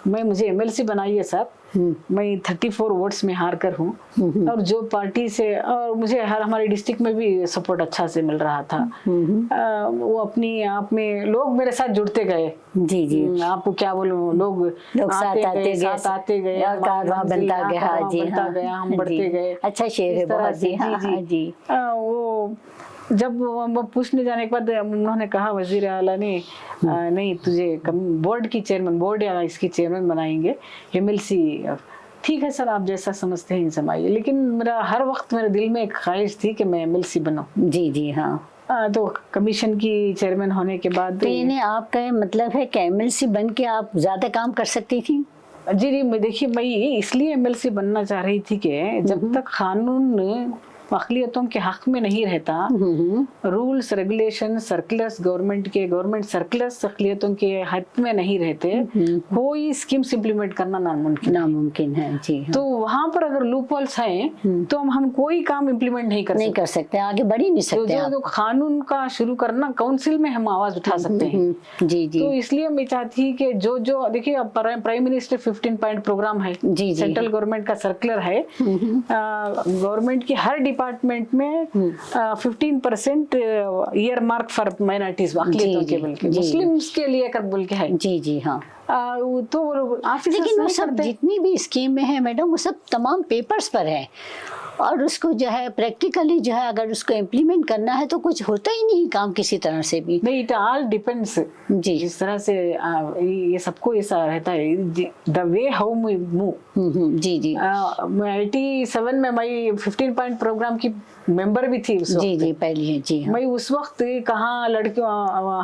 मुझे एमएलसी बनाइए साहब, मैं 34 वोट्स में हार कर हूँ, और जो पार्टी से, और मुझे हमारे डिस्ट्रिक्ट में भी सपोर्ट अच्छा से मिल रहा था, वो अपनी आप में लोग मेरे साथ जुड़ते गए। जी जी। आपको क्या बोलूं, लोग साथ आते गए, बनता गया, हम बढ़ते गए। अच्छा शेर है बहुत। जी हाँ जी। वो जब पूछने जाने के बाद उन्होंने कहा वजीर आला ने, नहीं तुझे बोर्ड की चेयरमैन, बोर्ड या इसकी चेयरमैन बनाएंगे, एमएलसी ठीक है सर आप जैसा समझते हैं समाइए, लेकिन मेरा हर वक्त मेरे दिल में एक ख्वाहिश थी कि मैं एमएलसी बनूं। जी जी हाँ। तो कमीशन की चेयरमैन होने के बाद, तो यानी आपका मतलब है कि एमएलसी बन के आप ज्यादा काम कर सकती थी? जी जी, देखिए मैं इसलिए एमएलसी बनना चाह रही थी कि जब तक कानून अक़लियतों के हक में नहीं रहता, rules regulation circulars government circulars अक़लियतों के हक में नहीं रहते, कोई स्कीम्स इम्प्लीमेंट करना नामुमकिन है। जी हाँ। तो वहाँ पर अगर लूप होल्स हैं तो हम कोई काम इम्प्लीमेंट नहीं कर सकते, आगे बढ़ ही नहीं सकते। जो कानून का शुरू करना, काउंसिल में हम आवाज उठा सकते हैं। जी जी। तो इसलिए मैं चाहती कि जो देखिए प्राइम मिनिस्टर 15 पॉइंट प्रोग्राम है, सेंट्रल गवर्नमेंट का सर्कुलर है, गवर्नमेंट की हर डिपार्टमेंट में 15% ईयर मार्क फॉर माइनॉरिटीज, अक़लियतों के बल्कि मुस्लिम्स के लिए कर बोल के है। जी जी हाँ। तो लेकिन वो सब जितनी भी स्कीम में है मैडम, वो सब तमाम पेपर्स पर है, और उसको जो है प्रैक्टिकली जो है अगर उसको इम्प्लीमेंट करना है तो कुछ होता ही नहीं काम किसी तरह से भी। नहीं, इट ऑल डिपेंड्स। जी, जिस तरह से ये सबको ऐसा रहता है, the way how we move. जी जी। 87 में मैं 15 पॉइंट प्रोग्राम की मेंबर भी थी उस वक्त। जी जी पहले है। जी हाँ। मैं उस वक्त कहाँ लड़कियों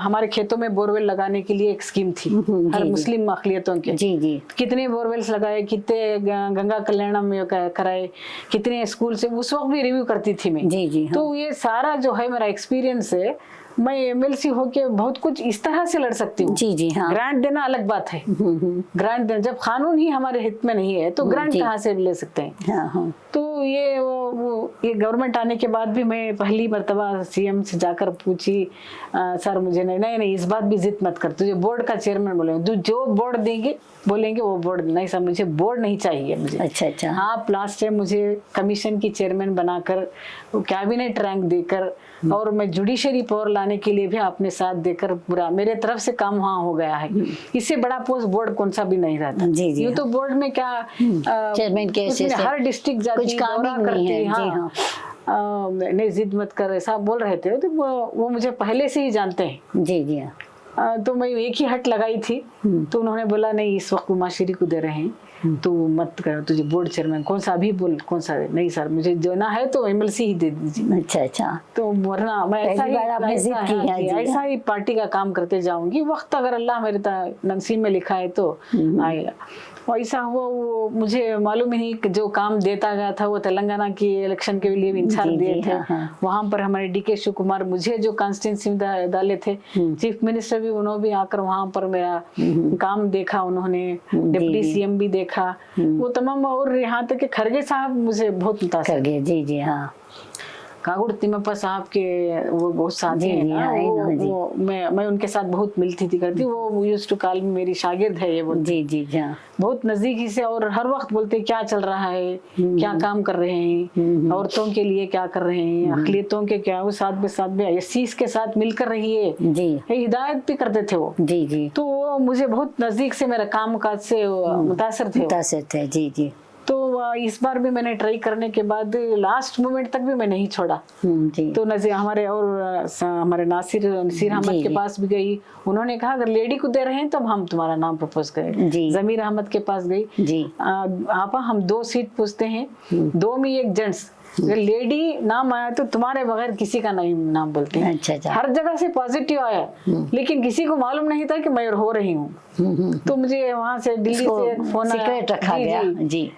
हमारे खेतों में बोरवेल लगाने के लिए एक स्कीम थी हर मुस्लिम अक़लियतों के। जी जी। कितने बोरवेल्स लगाए, कितने गंगा कल्याणम में कराए, कितने स्कूल से, उस वक्त भी रिव्यू करती थी मैं। जी जी हाँ। तो ये सारा जो है मेरा एक्सपीरियंस है, मैं एमएलसी होके बहुत कुछ इस तरह से लड़ सकती हूँ। जी जी हाँ। ग्रांट देना अलग बात है, ग्रांट देना जब कानून ही हमारे हित में नहीं है तो ग्रांट कहाँ से ले सकते हैं। हाँ हाँ। तो ये गवर्नमेंट आने के बाद भी मैं पहली मर्तबा सीएम से जाकर पूछी, सर मुझे नहीं इस बात भी जिद मत कर, तुझे बोर्ड का चेयरमैन बोलेंगे, जो बोर्ड देंगे बोलेंगे वो बोर्ड, नहीं सर मुझे बोर्ड नहीं चाहिए मुझे। अच्छा अच्छा। हाँ, लास्ट टाइम मुझे कमीशन की चेयरमैन बनाकर, कैबिनेट रैंक देकर, और मैं जुडिशरी पावर लाने के लिए भी आपने साथ देकर पूरा मेरे तरफ से काम वहाँ हो गया है। इससे बड़ा पोस्ट बोर्ड कौन सा भी नहीं रहता। जी जी। ये तो बोर्ड में क्या चेयरमैन के हर डिस्ट्रिक्ट जाती, दौरा करती। हाँ, नहीं जिद मत कर ऐसा बोल रहे थे, तो वो मुझे पहले से ही जानते हैं। जी जी। तो मैं एक ही हट लगाई थी, तो उन्होंने बोला नहीं इस वक्त उमाश्री को दे रहे हैं, तो मत कर, तुझे बोर्ड चेयरमैन कौन सा अभी बोल, कौन सा दे? नहीं सर मुझे देना है तो एमएलसी ही दे दीजिए। अच्छा अच्छा। तो वरना मैं ऐसा ही पार्टी का काम करते जाऊंगी, वक्त अगर अल्लाह मेरे नसीब में लिखा है तो आएगा। ऐसा हुआ, वो मुझे मालूम ही नहीं कि जो काम देता गया था वो तेलंगाना की इलेक्शन के लिए इंचार्ज दिए थे। वहां पर हमारे डीके शिव कुमार मुझे जो कॉन्स्टिट्यूंसी में डाले थे, चीफ मिनिस्टर भी उन्होंने भी आकर वहां पर मेरा काम देखा, उन्होंने डिप्टी सीएम भी देखा, वो तमाम, और यहाँ तक कि खरगे साहब मुझे बहुत मुतासिर। जी जी हाँ। कागुड़ तिम्मप्पा साहब के वो बहुत साथी हैं ना, वो मैं उनके साथ बहुत मिलती थी करती, वो यूज्ड टू कॉल मी, मेरी शागिर्द है ये बोलते। जी जी जी। बहुत नजदीकी से, और हर वक्त बोलते क्या चल रहा है, क्या काम कर रहे हैं, औरतों के लिए क्या कर रहे हैं, अक़लियतों के क्या, वो साथ में एससीज के साथ मिलकर रहिए, हिदायत भी करते थे वो। जी जी। तो वो मुझे बहुत नजदीक से मेरे काम काज से मुतासिर थे। जी जी। तो इस बार भी मैंने ट्राई करने के बाद लास्ट मोमेंट तक भी मैं नहीं छोड़ा। जी तो नजीर हमारे और हमारे नसीर अहमद जी, के जी। पास भी गई। उन्होंने कहा अगर लेडी को दे रहे हैं तो हम तुम्हारा नाम प्रपोज करें। जी। जमीर अहमद के पास गई। जी। आपा हम 2 सीट पूछते हैं, 2 में एक जेंट्स, अगर लेडी नाम आया तो तुम्हारे बगैर किसी का नहीं नाम बोलते हैं। अच्छा, अच्छा। हर जगह से पॉजिटिव आया, लेकिन किसी को मालूम नहीं था कि मैं हो रही हूँ। तो मुझे वहां से दिल्ली से एक फोन आया। सीक्रेट रखा गया। जी।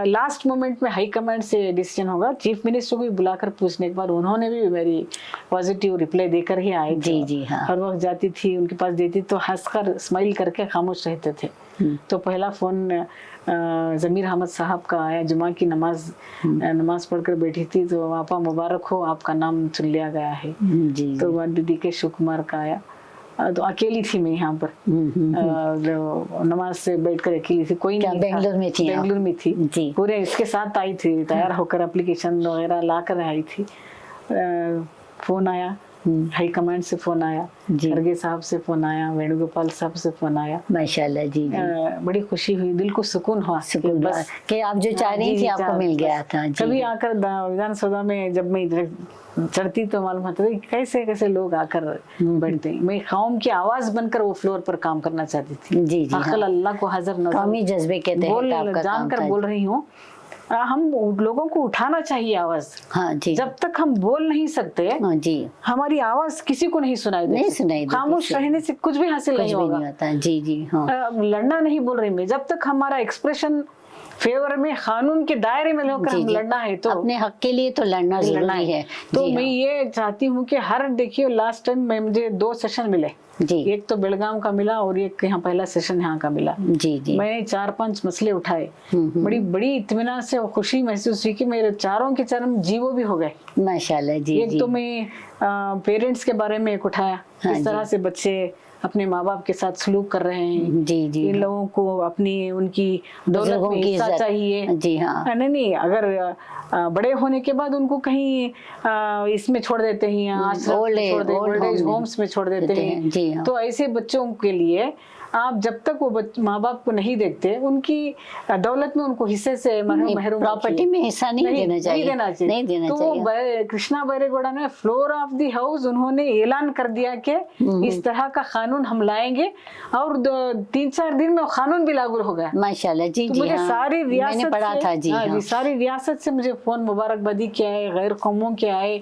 लास्ट मोमेंट में हाई कमांड से डिसीजन होगा। चीफ मिनिस्टर को भी बुलाकर पूछने के बाद उन्होंने भी मेरी पॉजिटिव रिप्लाई देकर ही आए। जी, जी, हाँ। हर वक्त जाती थी उनके पास, देती तो हंसकर स्माइल करके खामोश रहते थे। तो पहला फोन जमीर अहमद साहब का आया। जुमा की नमाज पढ़कर बैठी थी, तो आपा मुबारक हो, आपका नाम चुन लिया गया है। जी। तो बाद दीदी के शुकुमार का आया। तो अकेली थी मैं यहाँ पर, नमाज से बैठकर अकेली थी, कोई नहीं था। बेंगलुरु में थी? बेंगलुरु में थी जी। पूरे इसके साथ आई थी, तैयार होकर एप्लीकेशन वगैरह ला कर आई थी। फोन आया, हाई कमांड से फोन आया, जी। खरगे साहब से फोन आया, वेणुगोपाल साहब से फोन आया। माशाल्लाह। जी, जी। बड़ी खुशी हुई, दिल को सुकून हुआ सुकून कि बस कि आप जो चाह रही थी आपको मिल गया था। जी। कभी आकर विधानसभा में जब मैं चढ़ती तो मालूम होता था कि कैसे कैसे लोग आकर बैठते हैं। मैं कौम की आवाज बनकर वो फ्लोर पर काम करना चाहती थी। जी, जी, अकल अल्लाह को हाजिर नजर, कौमी जज्बे के तहत आपका काम जानकर था। बोल रही हूँ। हम लोगों को उठाना चाहिए आवाज। हाँ जी। जब तक हम बोल नहीं सकते, हाँ जी, हमारी आवाज किसी को नहीं सुनाई देती। नहीं सुनाई देती। खामोश रहने से कुछ भी हासिल कुछ नहीं भी होगा। नहीं होता। जी, जी, हाँ। लड़ना नहीं बोल रही मैं, जब तक हमारा एक्सप्रेशन फेवर में कानून के दायरे में होकर जी, हम जी। लड़ना है तो अपने हक के लिए तो लड़ना जरूरी है। तो जी, मैं हाँ। ये चाहती हूँ कि हर, देखिए लास्ट टाइम में मुझे 2 सेशन मिले। जी। एक तो बेलगाम का मिला और एक यहाँ पहला सेशन यहाँ का मिला। जी, जी। मैंने 4-5 मसले उठाए। बड़ी बड़ी इत्मीनान से और खुशी महसूस हुई कि मेरे चारों के चारों जीवो भी हो गए। माशाल्लाह। जी, एक जी। तो मैं पेरेंट्स के बारे में एक उठाया, हाँ किस तरह जी। से बच्चे अपने माँ बाप के साथ सलूक कर रहे हैं। जी, जी, इन हाँ। लोगों को अपनी उनकी दौलत बुजुर्गों में की हिस्सा इज्जत। चाहिए। जी, हाँ। नहीं, अगर बड़े होने के बाद उनको कहीं इसमें छोड़ देते हैं, आश्रम में छोड़ देते, ओल्ड एज होम्स में छोड़ देते हैं। जी, हाँ। तो ऐसे बच्चों के लिए आप जब तक वो माँ बाप को नहीं देखते, उनकी दौलत में उनको हिस्से से महरूम प्रॉपर्टी में हिस्सा नहीं देना चाहिए। नहीं देना चाहिए। नहीं देना तो चाहिए। कृष्णा बैरेगौड़ा ने फ्लोर ऑफ द हाउस उन्होंने ऐलान कर दिया कि इस तरह का कानून हम लाएंगे, और 3-4 दिन में कानून भी लागू हो गया। माशाल्लाह। जी, तो जी, मुझे हाँ। सारी रियासत मैंने पढ़ा से, था। जी, हाँ। सारी रियासत से मुझे फोन मुबारकबादी के आए, गैर कौमों के आए।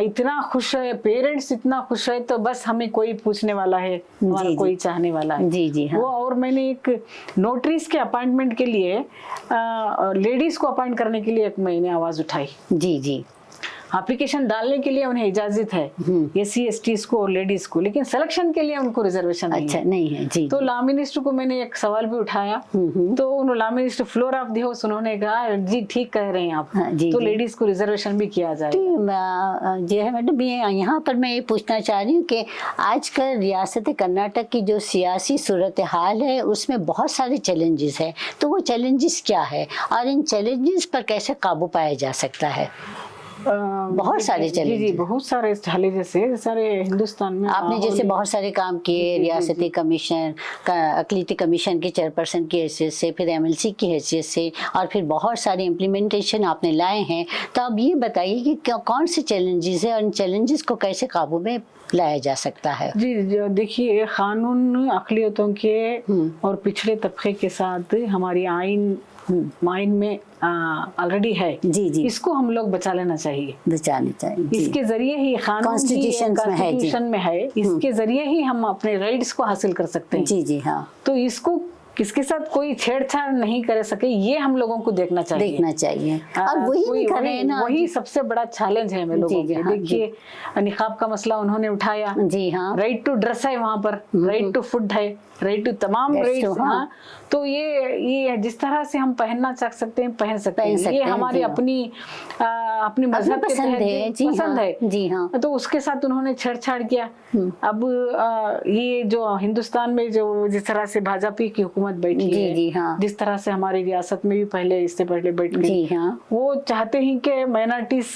इतना खुश है, पेरेंट्स इतना खुश है, तो बस हमें कोई पूछने वाला है, हमारा कोई चाहने वाला है। जी, जी, हाँ। वो, और मैंने एक नोटरीज के अपॉइंटमेंट के लिए लेडीज को अपॉइंट करने के लिए एक मैंने आवाज उठाई। जी, जी। एप्लीकेशन डालने के लिए उन्हें इजाजत है, SC STs को और लेडीज को, लेकिन सिलेक्शन के लिए उनको रिजर्वेशन नहीं अच्छा, है। नहीं है। जी। तो लॉ मिनिस्टर को मैंने एक सवाल भी उठाया। तो उन्होंने law minister floor of the house उन्होंने कहा जी ठीक कह रहे हैं आप। हाँ, जी, तो जी। लेडीज को रिजर्वेशन भी किया जाए। तो जो है मैडम, यहाँ पर मैं ये पूछना चाह रही हूँ कि आजकल रियासत कर्नाटक की जो सियासी सूरत हाल है उसमें बहुत सारे चैलेंजेस है, तो वो चैलेंजेस क्या है और इन चैलेंजेस पर कैसे काबू पाया जा सकता है? बहुत सारे जी, चैलेंजेस। बहुत सारे चैलेंजेस है सारे हिंदुस्तान में। आपने जैसे बहुत सारे काम किए, रियासती कमीशन, अक़लीती कमीशन के चेयरपर्सन की हैसियत से, फिर MLC की हैसियत से, और फिर बहुत सारे इम्प्लीमेंटेशन आपने लाए हैं। तो अब ये बताइए कि कौन से चैलेंजेस है और इन चैलेंजेस को कैसे काबू में लाया जा सकता है? जी, देखिए, कानून अक़लियतों के और पिछड़े तबके के साथ हमारी आइन में ऑलरेडी है। जी, जी। इसको हम लोग बचा लेना चाहिए। बचाने चाहिए। जी। इसके जरिए ही कॉन्स्टिट्यूशन में है, इसके जरिए ही हम अपने राइट्स को हासिल कर सकते हैं। जी, जी, हाँ। तो इसको किसके साथ कोई छेड़छाड़ नहीं कर सके, ये हम लोगों को देखना चाहिए। और वही नहीं कर रहे हैं ना। वही सबसे बड़ा चैलेंज है हमें लोगों के। देखिए, निकाब का मसला उन्होंने उठाया। जी, हाँ। राइट टू ड्रेस है वहाँ पर, राइट टू फूड है, राइट टू तमाम राइट्स। हाँ, तो ये जिस तरह से हम पहनना चाह सकते हैं पहन सकते हैं। ये हमारी अपनी मजहब के तहत पसंद है। जी, हाँ। तो उसके साथ उन्होंने छेड़छाड़ किया। अब ये जो हिंदुस्तान में जो जिस तरह से भाजपा की हुकूमत बैठी है, जी, हाँ। जिस तरह से हमारी रियासत में भी पहले इससे पहले बैठ गई, जी, हाँ। वो चाहते हैं कि माइनॉरिटीज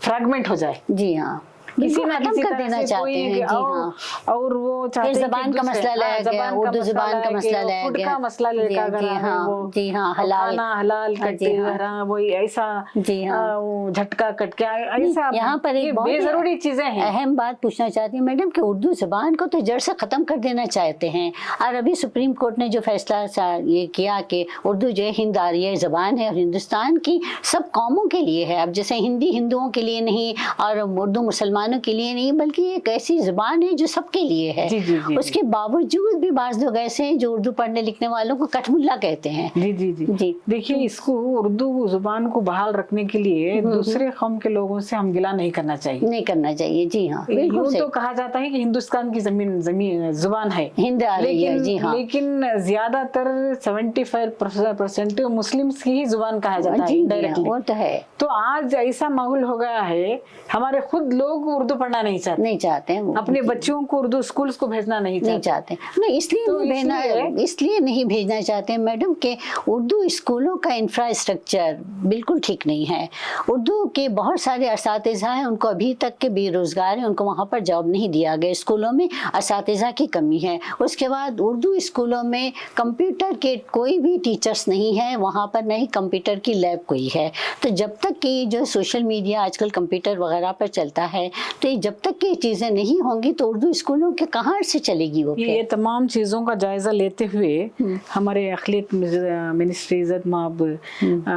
फ्रैगमेंट हो जाए। जी, हाँ। बिल्कुल ना खत्म किसी कर तरह देना से चाहते कोई हैं, जी हाँ। और वो चाहते फिर हैं कि ज़बान का दूसरे- मसला लाया हाँ, गया, उर्दू ज़बान का मसला लाया फूड गया। का मसला लेकर जी, घर जी आ गए हाँ, वो, जी हाँ, और हलाल। खाना हलाल हाँ, कट जी हाँ। रहा, वही ऐसा जी हाँ। वो झटका कट के नहीं, ऐसा, यहाँ पर ये एक बहुत बेजरूरी चीजें हैं। अहम बात पूछना चाहती हूँ मैडम कि उर्दू ज़बान को तो जड़ से ख़त्म कर देना चाहते हैं, और अभी सुप्रीम कोर्ट ने जो फैसला ये किया कि उर्दू जो है हिंद आर्य ज़बान है और हिंदुस्तान की सब कौमों के लिए है। अब जैसे हिंदी हिंदुओं के लिए नहीं और उर्दू मुसलमानों के लिए नहीं, बल्कि एक ऐसी ज़बान है जो सबके लिए है। जी, जी, जी, उसके बावजूद भी बाज़ लोग ऐसे हैं जो उर्दू पढ़ने लिखने वालों को कठमुल्ला कहते हैं। जी जी जी जी। देखिए, इसको उर्दू जुबान को बहाल रखने के लिए दूसरे कौम के लोगों से हम गिला नहीं करना चाहिए। नहीं करना चाहिए, जी हाँ, बिल्कुल यूं सही। तो कहा जाता है कि हिंदुस्तान की जमीन जुबान है हिंद आ रही है, जी हाँ। लेकिन ज्यादातर 75% मुस्लिम्स की ही जुबान कहा जाता है जी, जी हाँ, इनडायरेक्टली। वो तो है। तो आज ऐसा माहौल हो गया है, हमारे खुद लोग उर्दू पढ़ना नहीं चाहते, नहीं चाहते हैं वो। अपने बच्चों को उर्दू स्कूल्स को भेजना नहीं नहीं चाहते। चाहते नहीं, इसलिए तो नहीं भेजना, इसलिए नहीं भेजना चाहते मैडम कि उर्दू स्कूलों का इंफ्रास्ट्रक्चर बिल्कुल ठीक नहीं है। उर्दू के बहुत सारे असातिज़ा हैं, उनको अभी तक के बेरोज़गार हैं, उनको वहाँ पर जॉब नहीं दिया गया। स्कूलों में असातिज़ा की कमी है। उसके बाद उर्दू स्कूलों में कंप्यूटर के कोई भी टीचर्स नहीं है, वहाँ पर नहीं कंप्यूटर की लैब कोई है। तो जब तक कि जो सोशल मीडिया आजकल कंप्यूटर वगैरह पर चलता है, तो ये जब तक ये चीज़ें नहीं होंगी तो उर्दू स्कूलों के कहाँ से चलेगी वो? ये तमाम चीज़ों का जायज़ा लेते हुए हमारे अखिलियत मिनिस्ट्री इज़्ज़त माब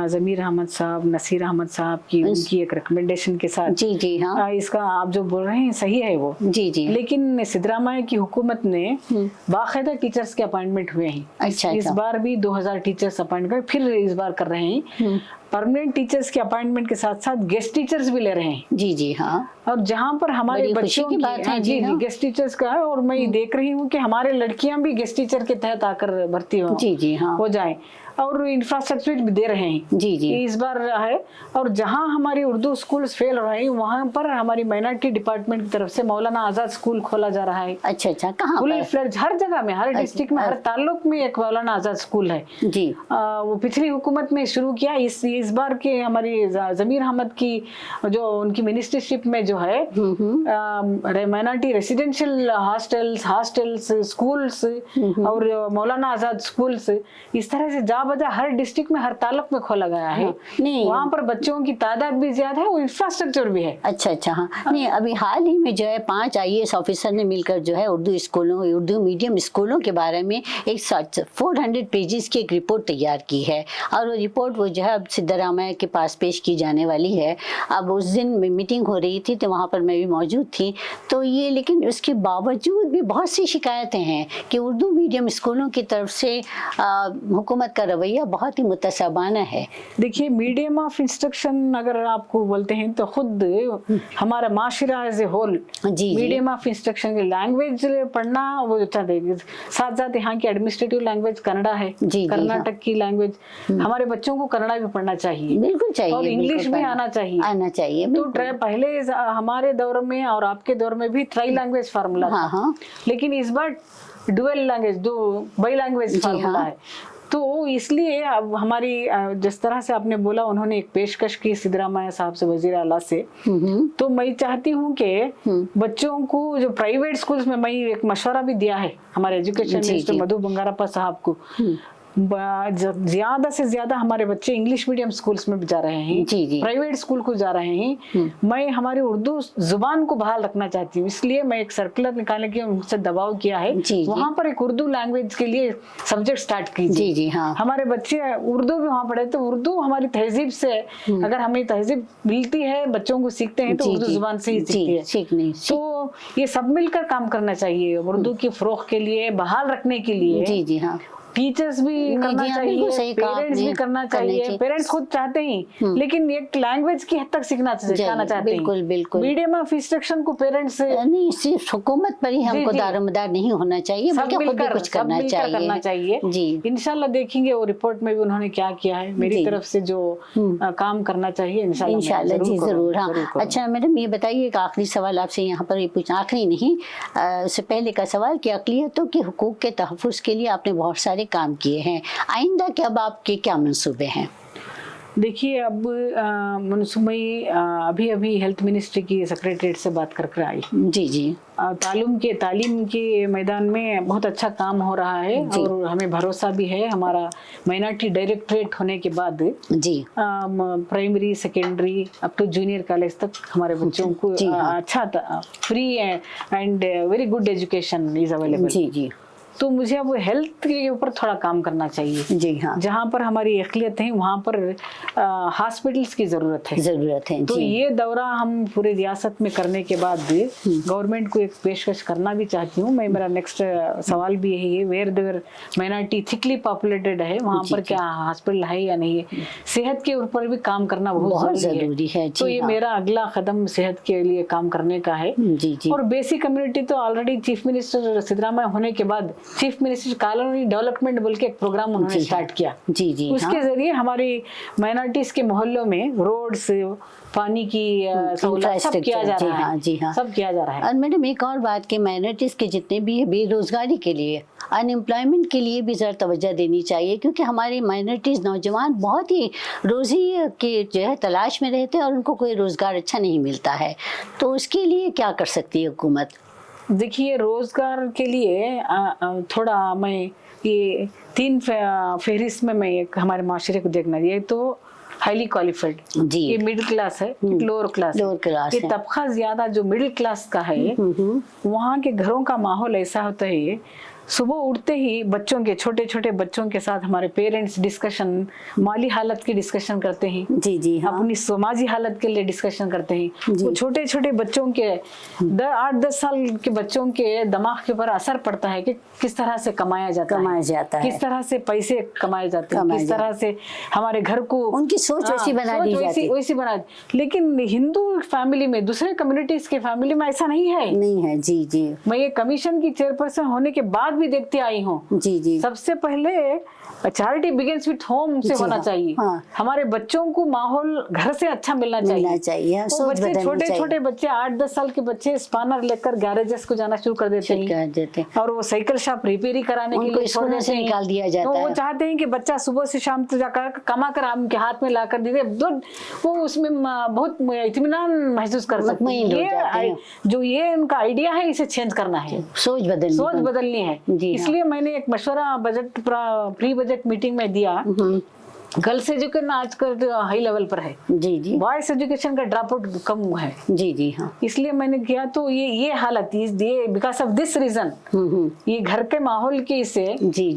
ज़मीर अहमद साहब, नसीर अहमद साहब की उनकी एक रिकमेंडेशन के साथ, जी जी हाँ, इसका आप जो बोल रहे हैं सही है वो, जी जी, लेकिन सिद्धरामैया की हुकूमत ने बाकायदा टीचर्स के अपॉइंटमेंट हुए हैं। अच्छा, इस अच्छा। बार भी 2000 टीचर्स अपॉइंट कर, फिर इस बार कर रहे हैं। परमानेंट टीचर्स के अपॉइंटमेंट के साथ साथ गेस्ट टीचर्स भी ले रहे हैं। जी जी हाँ, और जहाँ पर हमारे बड़ी खुशी बच्चों की की बात है, हाँ, जी जी हाँ। गेस्ट टीचर्स का है, और मैं ये देख रही हूँ कि हमारे लड़कियां भी गेस्ट टीचर के तहत आकर भर्ती जी जी हाँ, हो जाए, और इंफ्रास्ट्रक्चर भी दे रहे हैं। जी जी, इस बार है। और जहाँ हमारी उर्दू स्कूल्स फेल हो रहे हैं, वहाँ पर हमारी माइनॉरिटी डिपार्टमेंट की तरफ से मौलाना आजाद स्कूल खोला जा रहा है। अच्छा अच्छा, कहाँ फुल पर? फ्लेज हर जगह में, हर डिस्ट्रिक्ट में, हर ताल्लुक में एक मौलाना आजाद स्कूल है। जी, वो पिछली हुकूमत में शुरू किया। इस बार के हमारी जमीर अहमद की जो उनकी मिनिस्ट्रीशिप में जो है माइनॉरिटी रेसिडेंशियल हॉस्टल्स स्कूल्स और मौलाना आजाद स्कूल्स, इस तरह से जा बजा हर डिस्ट्रिक्ट में, हर तालुक में खोला गया है। नहीं, वहाँ पर बच्चों की तादाद भी ज्यादा है, वो इंफ्रास्ट्रक्चर भी है। अच्छा अच्छा हाँ, नहीं अभी हाल ही में जो है 5 IAS ऑफिसर ने मिलकर जो है उर्दू स्कूलों, उर्दू मीडियम स्कूलों के बारे में एक 400 पेजेस की एक रिपोर्ट तैयार की है, और वो रिपोर्ट वो जो है अब सिद्धरामैया के पास पेश की जाने वाली है। अब उस दिन मीटिंग हो रही थी तो वहाँ पर मैं भी मौजूद थी, तो ये लेकिन उसके बावजूद भी बहुत सी शिकायतें हैं कि उर्दू मीडियम स्कूलों की तरफ से हुकूमत का रवैया बहुत ही मुतसाबाना है। देखिए, मीडियम ऑफ इंस्ट्रक्शन अगर आपको बोलते हैं तो खुद हमारा माशरा as a whole medium of instruction की लैंग्वेज पढ़ना वो चाहते हैं। साथ साथ यहाँ की एडमिनिस्ट्रेटिव लैंग्वेज कन्नड़ा है, कर्नाटक की लैंग्वेज। हमारे बच्चों को कन्नड़ा भी पढ़ना चाहिए, बिल्कुल चाहिए, और इंग्लिश भी आना चाहिए। तो पहले हमारे दौर में और आपके दौर में भी ट्राई लैंग्वेज फार्मूला था, लेकिन इस बार डुअल लैंग्वेज, दो बाई लैंग्वेज फार्मूला है। तो इसलिए अब हमारी जिस तरह से आपने बोला, उन्होंने एक पेशकश की सिद्धरामैया साहब से, वजीर आला से, तो मैं चाहती हूँ कि बच्चों को जो प्राइवेट स्कूल्स में, मैं एक मशवरा भी दिया है हमारे एजुकेशन मिनिस्टर मधु बंगारप्पा साहब को, ज्यादा से ज्यादा हमारे बच्चे इंग्लिश मीडियम स्कूल्स में भी जा रहे हैं, प्राइवेट स्कूल को जा रहे हैं। मैं हमारी उर्दू जुबान को बहाल रखना चाहती हूँ, इसलिए मैं एक सर्कुलर निकालने की उनसे दबाव किया है। वहाँ पर एक उर्दू लैंग्वेज के लिए सब्जेक्ट स्टार्ट कीजिए। हमारे बच्चे उर्दू भी वहाँ पढ़े, तो उर्दू हमारी तहजीब से, अगर हमें तहजीब मिलती है, बच्चों को सीखते हैं तो उर्दू जुबान से ही सीखती है। तो ये सब मिलकर काम करना चाहिए उर्दू की फरोग के लिए, बहाल रखने के लिए। जी जी हाँ, टीचर्स भी करना चाहिए, पेरेंट्स भी करना चाहिए। पेरेंट्स खुद चाहते हैं, लेकिन एक लैंग्वेज की हद तक सिखाना चाहते हैं। बिल्कुल बिल्कुल, मीडियम ऑफ इंस्ट्रक्शन को पेरेंट्स नहीं, सिर्फ हुकूमत पर ही हमको दारोमदार नहीं होना चाहिए, बल्कि खुद भी कुछ करना चाहिए जी। इंशाल्लाह देखेंगे वो रिपोर्ट में भी उन्होंने क्या किया है। मेरी तरफ से जो काम करना चाहिए इंशाल्लाह जी जरूर। हाँ, अच्छा मैडम, ये बताइए एक आखिरी सवाल आपसे यहाँ पर, ये पूछना आखिरी नहीं, उससे पहले का सवाल कि अक़लियतों के हुकूक के तहफ़्फ़ुज़ के लिए आपने बहुत सारे काम किए हैं, आइंदा के अब आपके क्या मंसूबे हैं? देखिए अब मनसुमई अभी हेल्थ मिनिस्ट्री की सेक्रेटरीट से बात कर आई। जी जी। तालीम के मैदान में बहुत अच्छा काम हो रहा है और हमें भरोसा भी है। हमारा माइनॉरिटी डायरेक्टरेट होने के बाद जी primary secondary up to junior college तक हमारे बच्चों को अच्छा free and very good education is available. जी जी। तो मुझे अब हेल्थ के ऊपर थोड़ा काम करना चाहिए। जी हाँ। जहाँ पर हमारी अखिलियत है वहाँ पर हॉस्पिटल्स की जरूरत है। तो ये दौरा हम पूरे रियासत में करने के बाद गवर्नमेंट को एक पेशकश करना भी चाहती हूँ मैं। मेरा नेक्स्ट सवाल भी यही है, where there minority thickly populated है वहाँ पर क्या हॉस्पिटल है या नहीं है। सेहत के ऊपर भी काम करना बहुत जरूरी है। तो ये मेरा अगला कदम सेहत के लिए काम करने का है। और बेसिक कम्युनिटी तो ऑलरेडी चीफ मिनिस्टर सिद्धरामैया होने के बाद चीफ मिनिस्टर कॉलोनी डेवलपमेंट बोल के एक प्रोग्राम उन्होंने स्टार्ट किया। जी जी। उसके जरिए हमारी माइनॉरिटीज के मोहल्लों में रोड्स, पानी की सहूलत सब किया जा रहा है। जी हाँ, सब किया जा रहा है। और मैडम एक और बात कि माइनॉरिटीज के जितने भी बेरोजगारी के लिए, अनएम्प्लॉयमेंट के लिए भी जरा तवज्जो देनी चाहिए, क्योंकि हमारी माइनॉरिटीज नौजवान बहुत ही रोजी के जो है तलाश में रहते हैं और उनको कोई रोजगार अच्छा नहीं मिलता है। तो उसके लिए क्या कर सकती है हुकूमत? देखिए रोजगार के लिए थोड़ा मैं ये 3 फहरिस्त में मैं एक हमारे माशरे को देखना, ये तो हाईली क्वालिफाइड, ये मिडिल क्लास है, लोअर क्लास ये तबका ज्यादा जो मिडिल क्लास का है वहाँ के घरों का माहौल ऐसा होता है, सुबह उठते ही बच्चों के छोटे छोटे बच्चों के साथ हमारे पेरेंट्स डिस्कशन, माली हालत की डिस्कशन करते हैं। जी जी हाँ। अपनी समाजी हालत के लिए डिस्कशन करते हैं। वो छोटे छोटे बच्चों के 8-10 साल के बच्चों के दिमाग के ऊपर असर पड़ता है कि किस तरह से कमाया जाता है, किस तरह से पैसे कमाए जाते हैं, किस तरह से हमारे घर को उनकी सोच वैसी बना दी जाती है, वैसी बना। लेकिन हिंदू फैमिली में, दूसरे कम्युनिटीज के फैमिली में ऐसा नहीं है। जी जी। मैं ये कमीशन की चेयरपर्सन होने के बाद भी देखते आई हूँ। जी जी। सबसे पहले चैरिटी बिगिंस विथ होम से होना चाहिए। हमारे बच्चों को माहौल घर से अच्छा मिलना चाहिए। बच्चे छोटे छोटे बच्चे 8-10 साल के बच्चे स्पानर लेकर गैरेजेस को जाना शुरू कर देते हैं और वो साइकिल शॉप रिपेयरी कराने के लिए स्कूल से निकाल दिया जाता है। वो चाहते हैं कि बच्चा सुबह से शाम तक जाकर कमा कर उनके हाथ में ला कर दे, वो उसमें बहुत इत्मीनान महसूस कर सकते हैं। जो ये उनका आइडिया है इसे चेंज करना है, सोच बदलनी है। इसलिए मैंने एक मशवरा बजट प्री बजट मीटिंग में दिया। गर्ल्स एजुकेशन आजकल हाई लेवल पर है। जी जी। बॉयज एजुकेशन का ड्रॉप आउट कम है। जी जी हाँ। इसलिए मैंने किया तो ये हालत ये बिकॉज ऑफ दिस रीजन, ये घर के माहौल के इससे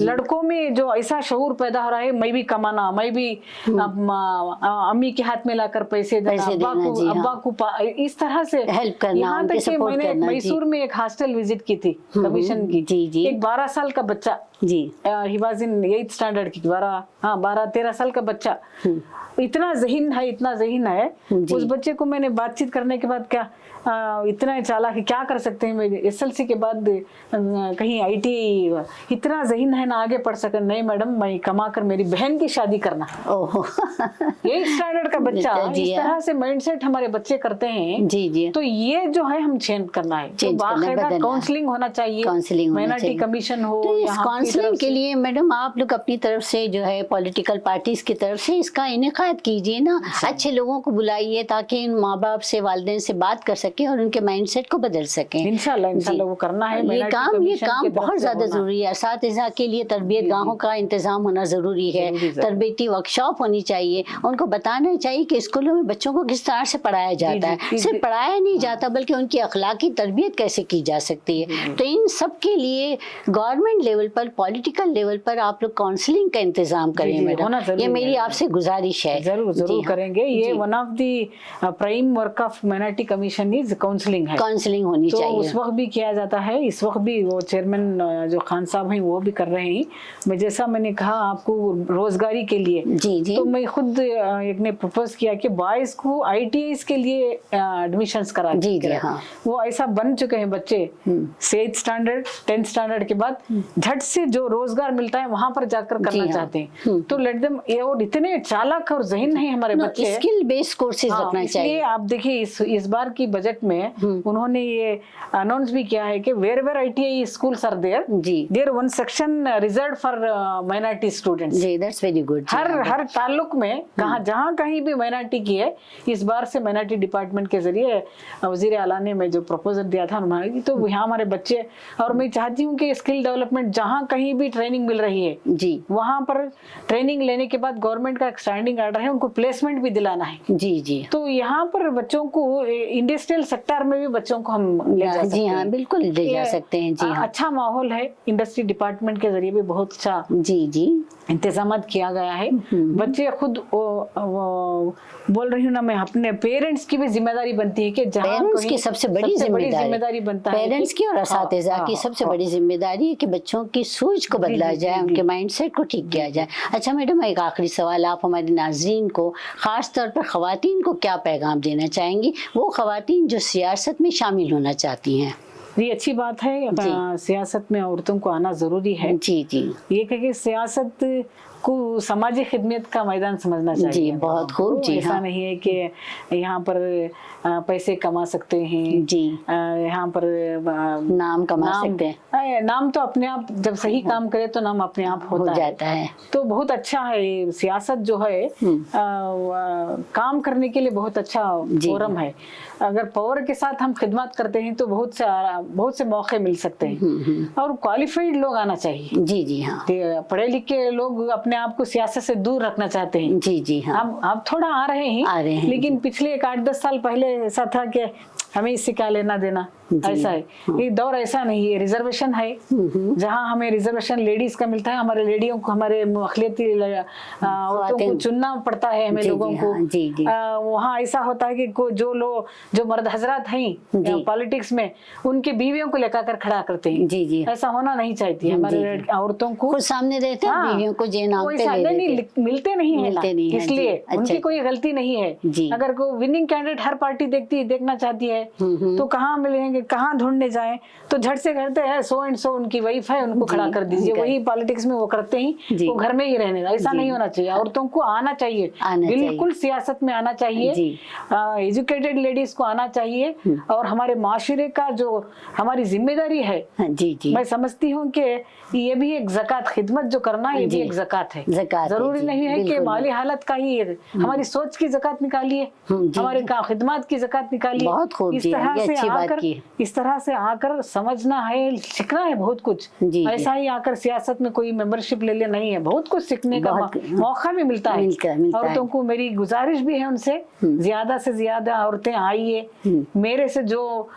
लड़कों में जो ऐसा शऊर पैदा हो रहा है, मैं भी कमाना, मैं भी अम्मी के हाथ में लाकर पैसे देना, अब्बा को इस तरह से हेल्प करना। यहाँ तक कि मैंने मैसूर में एक हॉस्टल विजिट की थी कमीशन की। एक 12 साल का बच्चा, जी he was in 8th standard की, 12-13 साल का बच्चा, इतना ज़हीन है। उस बच्चे को मैंने बातचीत करने के बाद क्या इतना चालाक है, क्या कर सकते हैं, मैं SLC के बाद कहीं ITI, इतना ज़हीन है ना आगे पढ़ सके। नहीं मैडम, मैं कमा कर मेरी बहन की शादी करना। 8th स्टैंडर्ड का बच्चा, इस तरह से माइंडसेट हमारे बच्चे करते हैं। जी जी। तो ये जो है हम चेंज करना है, तो बाकायदा काउंसलिंग होना चाहिए, माइनॉरिटी कमीशन हो। काउंसलिंग के लिए मैडम आप लोग अपनी तरफ से जो है पॉलिटिकल पार्टीज की तरफ से इसका इनेकाद कीजिए ना, अच्छे लोगों को बुलाइए ताकि इन माँ बाप से, वालिदैन से बात कर सके और उनके माइंडसेट को बदल सके। इंशाल्लाह वो करना है। ये काम बहुत ज्यादा जरूरी है। असातिज़ा के लिए तरबियत गाहों का इंतजाम होना जरूरी है, तरबियती वर्कशॉप होनी चाहिए, उनको बताना चाहिए कि स्कूलों में बच्चों को किस तरह से पढ़ाया जाता है। सिर्फ पढ़ाया नहीं जाता बल्कि उनकी अखलाकी तरबियत कैसे की जा सकती है। तो इन सब के लिए गवर्नमेंट लेवल पर, पॉलिटिकल लेवल पर आप लोग काउंसलिंग का इंतजाम करें मैडम, ये मेरी आपसे गुजारिश है। जरूर करेंगे। ये one of the prime work of minority commission is counselling है। काउंसलिंग होनी चाहिए। उस वक्त भी किया जाता है, इस वक्त भी वो चेयरमैन जो खान साहब हैं वो भी कर रहे हैं। मैं जैसा मैंने कहा आपको रोजगारी के लिए, जी, तो मैं खुद एक ने प्रपोज किया कि बॉयज को ITIs के लिए एडमिशंस करा। जी जी हाँ। वो ऐसा बन चुके हैं बच्चे 8th स्टैंडर्ड 10th स्टैंडर्ड के बाद झट से जो रोजगार मिलता है वहां पर जाकर करना चाहते हैं। तो लेट देम ये और इतने चालाक और जहीन नहीं हमारे बच्चे। स्किल बेस्ड कोर्सेज रखना इसलिए चाहिए। आप देखिए इस बार की बजट में उन्होंने ये अनाउंस भी किया है कि where ITI schools are there, जी there one section reserved for minority students। जी, दैट्स वेरी गुड। हर ताल्लुक में जहाँ कहीं भी माइनॉरिटी की है, इस बार से माइनॉरिटी डिपार्टमेंट के जरिए वजीर आला ने मैं जो प्रपोजल दिया था उन्होंने, तो यहाँ हमारे बच्चे, और मैं चाहती हूँ कि स्किल डेवलपमेंट जहाँ कहीं भी ट्रेनिंग मिल रही है जी वहाँ पर ट्रेनिंग लेने के बाद गवर्नमेंट का स्टैंडिंग ऑर्डर है, उनको प्लेसमेंट भी दिलाना है। जी जी, तो यहाँ पर बच्चों को इंडस्ट्रियल सेक्टर में भी बच्चों को हम ले जा सकते जी हैं। हाँ, बिल्कुल ले जा सकते हैं। जी हाँ, अच्छा माहौल है, इंडस्ट्री डिपार्टमेंट के जरिए भी बहुत अच्छा जी जी इंतजाम किया गया है। बच्चे खुद बोल रही हूँ ना मैं, अपने पेरेंट्स की भी जिम्मेदारी बनती है कि जहाँ पेरेंट्स की सबसे बड़ी जिम्मेदारी बनता है पेरेंट्स की और असातिज़ा की सबसे बड़ी जिम्मेदारी है कि बच्चों की सोच को बदला जाए, उनके माइंडसेट को ठीक किया जाए। अच्छा मैडम, एक आखिरी सवाल, आप हमारे नाज़रीन को, खास तौर पर ख़वातीन को क्या पैगाम देना चाहेंगी, वो ख़वातीन जो सियासत में शामिल होना चाहती हैं? ये अच्छी बात है, सियासत में औरतों को आना जरूरी है। जी जी, ये कि सियासत को समाजी खिदमत का मैदान समझना चाहिए। जी बहुत खूब। जी ऐसा हाँ, नहीं है कि यहाँ पर पैसे कमा सकते हैं, जी यहाँ पर नाम कमा सकते हैं, नाम तो अपने आप जब सही काम करे तो नाम अपने आप हो होता जाता है। तो बहुत अच्छा है सियासत जो है, काम करने के लिए बहुत अच्छा फोरम है। अगर पावर के साथ हम खिदमत करते हैं तो बहुत से मौके मिल सकते हैं, और क्वालिफाइड लोग आना चाहिए। जी जी हाँ, पढ़े लिखे लोग अपने आप को सियासत से दूर रखना चाहते हैं। जी जी हाँ, अब थोड़ा आ रहे हैं, लेकिन पिछले 8-10 साल पहले ऐसा था कि हमें इससे क्या लेना देना, ऐसा है। ये दौर ऐसा नहीं है, रिजर्वेशन है, जहाँ हमें रिजर्वेशन लेडीज का मिलता है, हमारे लेडियों को, हमारे अखिलती औरतों को चुनना पड़ता है हमें लोगों को। वहाँ ऐसा होता है कि जो मर्द हजरात हैं पॉलिटिक्स में, उनके बीवियों को लेकर खड़ा करते हैं। जी जी, ऐसा होना नहीं चाहिए। हमारे औरतों को खुद सामने रहते हैं, बीवियों को जे नाम पे मिलते नहीं है, इसलिए उनकी कोई गलती नहीं है। अगर कोई विनिंग कैंडिडेट हर पार्टी देखना चाहती है तो कहाँ मिलेंगे, कहाँ ढूंढने जाएं, तो झट से करते हैं सो एंड सो उनकी वाइफ है, उनको खड़ा कर दीजिए। वही पॉलिटिक्स में वो करते ही, वो घर में ही रहने। ऐसा नहीं होना चाहिए, औरतों को आना चाहिए, बिल्कुल सियासत में आना चाहिए, एजुकेटेड लेडीज को आना चाहिए। और हमारे माशरे का जो हमारी जिम्मेदारी है, जी जी, मैं समझती हूँ कि ये भी एक ज़कात, खिदमत जो करना, ये भी एक ज़कात है। जरूरी नहीं है कि माली हालत का ही, हमारी सोच की ज़कात निकालिए, हमारे खिदमत की ज़कात निकालिए। इस तरह से आकर समझना है, सीखना है बहुत कुछ। ऐसा ही आकर सियासत में कोई मेंबरशिप ले लिया नहीं है, बहुत कुछ सीखने का मौका भी मिलता है। औरतों को मेरी गुजारिश भी है उनसे, ज्यादा से ज्यादा औरतें आइए, मेरे से जो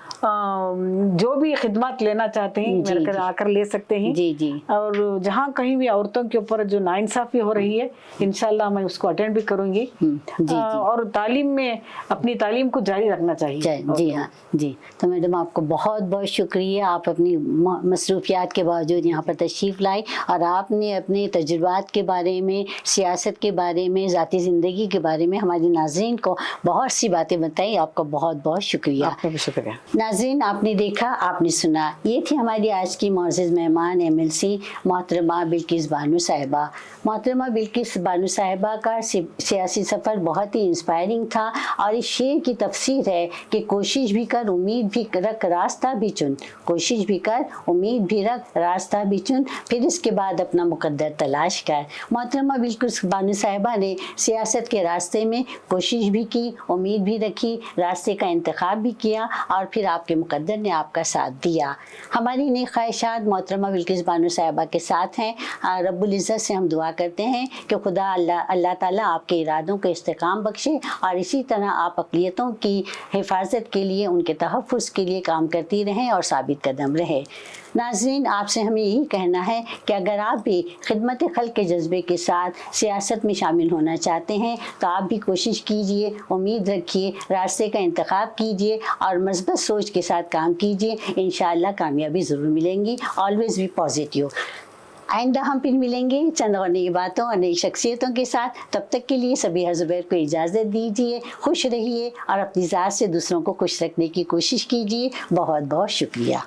भी खिदमत लेना चाहते हैं मेरे घर आकर ले सकते हैं। जी जी, और जहाँ कहीं भी औरतों के ऊपर जो नाइंसाफी हो रही है, इंशाल्लाह मैं उसको अटेंड भी करूंगी। और तालीम में अपनी तालीम को जारी रखना चाहिए। जी हाँ जी, तो मैडम आपको बहुत बहुत शुक्रिया, आप अपनी मसरूफियात के बावजूद यहाँ पर तशरीफ़ लाई और आपने अपने तजुर्बात के बारे में, सियासत के बारे में, ज़ाती ज़िंदगी के बारे में हमारी नाज़रीन को बहुत सी बातें बताई। आपका बहुत बहुत शुक्रिया। आपका भी शुक्रिया। नाज़रीन, आपने देखा, आपने सुना, ये थी हमारी आज की मोअज़्ज़ज़ मेहमान MLC मोहतरमा बिल्किस बानो साहिबा। मोहतरमा बिल्किस बानो साहिबा का सियासी सफ़र बहुत ही इंस्पायरिंग था, और इस शेर की तफसीर है कि कोशिश भी कर, उम्मीद भी रख, रास्ता भी चुन। कोशिश भी कर, उम्मीद भी रख, रास्ता भी चुन, फिर इसके बाद अपना मुकद्दर तलाश कर। मोहतरमा बिल्किस बानो साहिबा ने सियासत के रास्ते में कोशिश भी की, उम्मीद भी रखी, रास्ते का इंतखाब भी किया, और फिर आपके मुकद्दर ने आपका साथ दिया। हमारी नई ख्वाहिशात मोहतरमा बिल्किस बानो साहिबा के साथ हैं। रब्बुल इज़्ज़त से हम दुआ करते हैं कि खुदा अल्लाह ताला आपके इरादों को इस्तेकाम बख्शे, और इसी तरह आप अक़लियतों की हिफाजत के लिए, उनके तहफ़्फ़ुज़ के लिए काम करती रहें और साबित कदम रहे। नाज़रीन, आपसे हमें यही कहना है कि अगर आप भी खिदमत खल्क़ के जज्बे के साथ सियासत में शामिल होना चाहते हैं तो आप भी कोशिश कीजिए, उम्मीद रखिए, रास्ते का इंतखाब कीजिए और मस्बत सोच के साथ काम कीजिए। इंशाअल्लाह कामयाबी ज़रूर मिलेंगी। Always B positive. आइंदा हम फिर मिलेंगे चंद और नई बातों और नई शख्सियतों के साथ। तब तक के लिए सबीहा ज़ुबैर को इजाज़त दीजिए। खुश रहिए और अपनी ज़ात से दूसरों को खुश रखने की कोशिश कीजिए। बहुत बहुत शुक्रिया।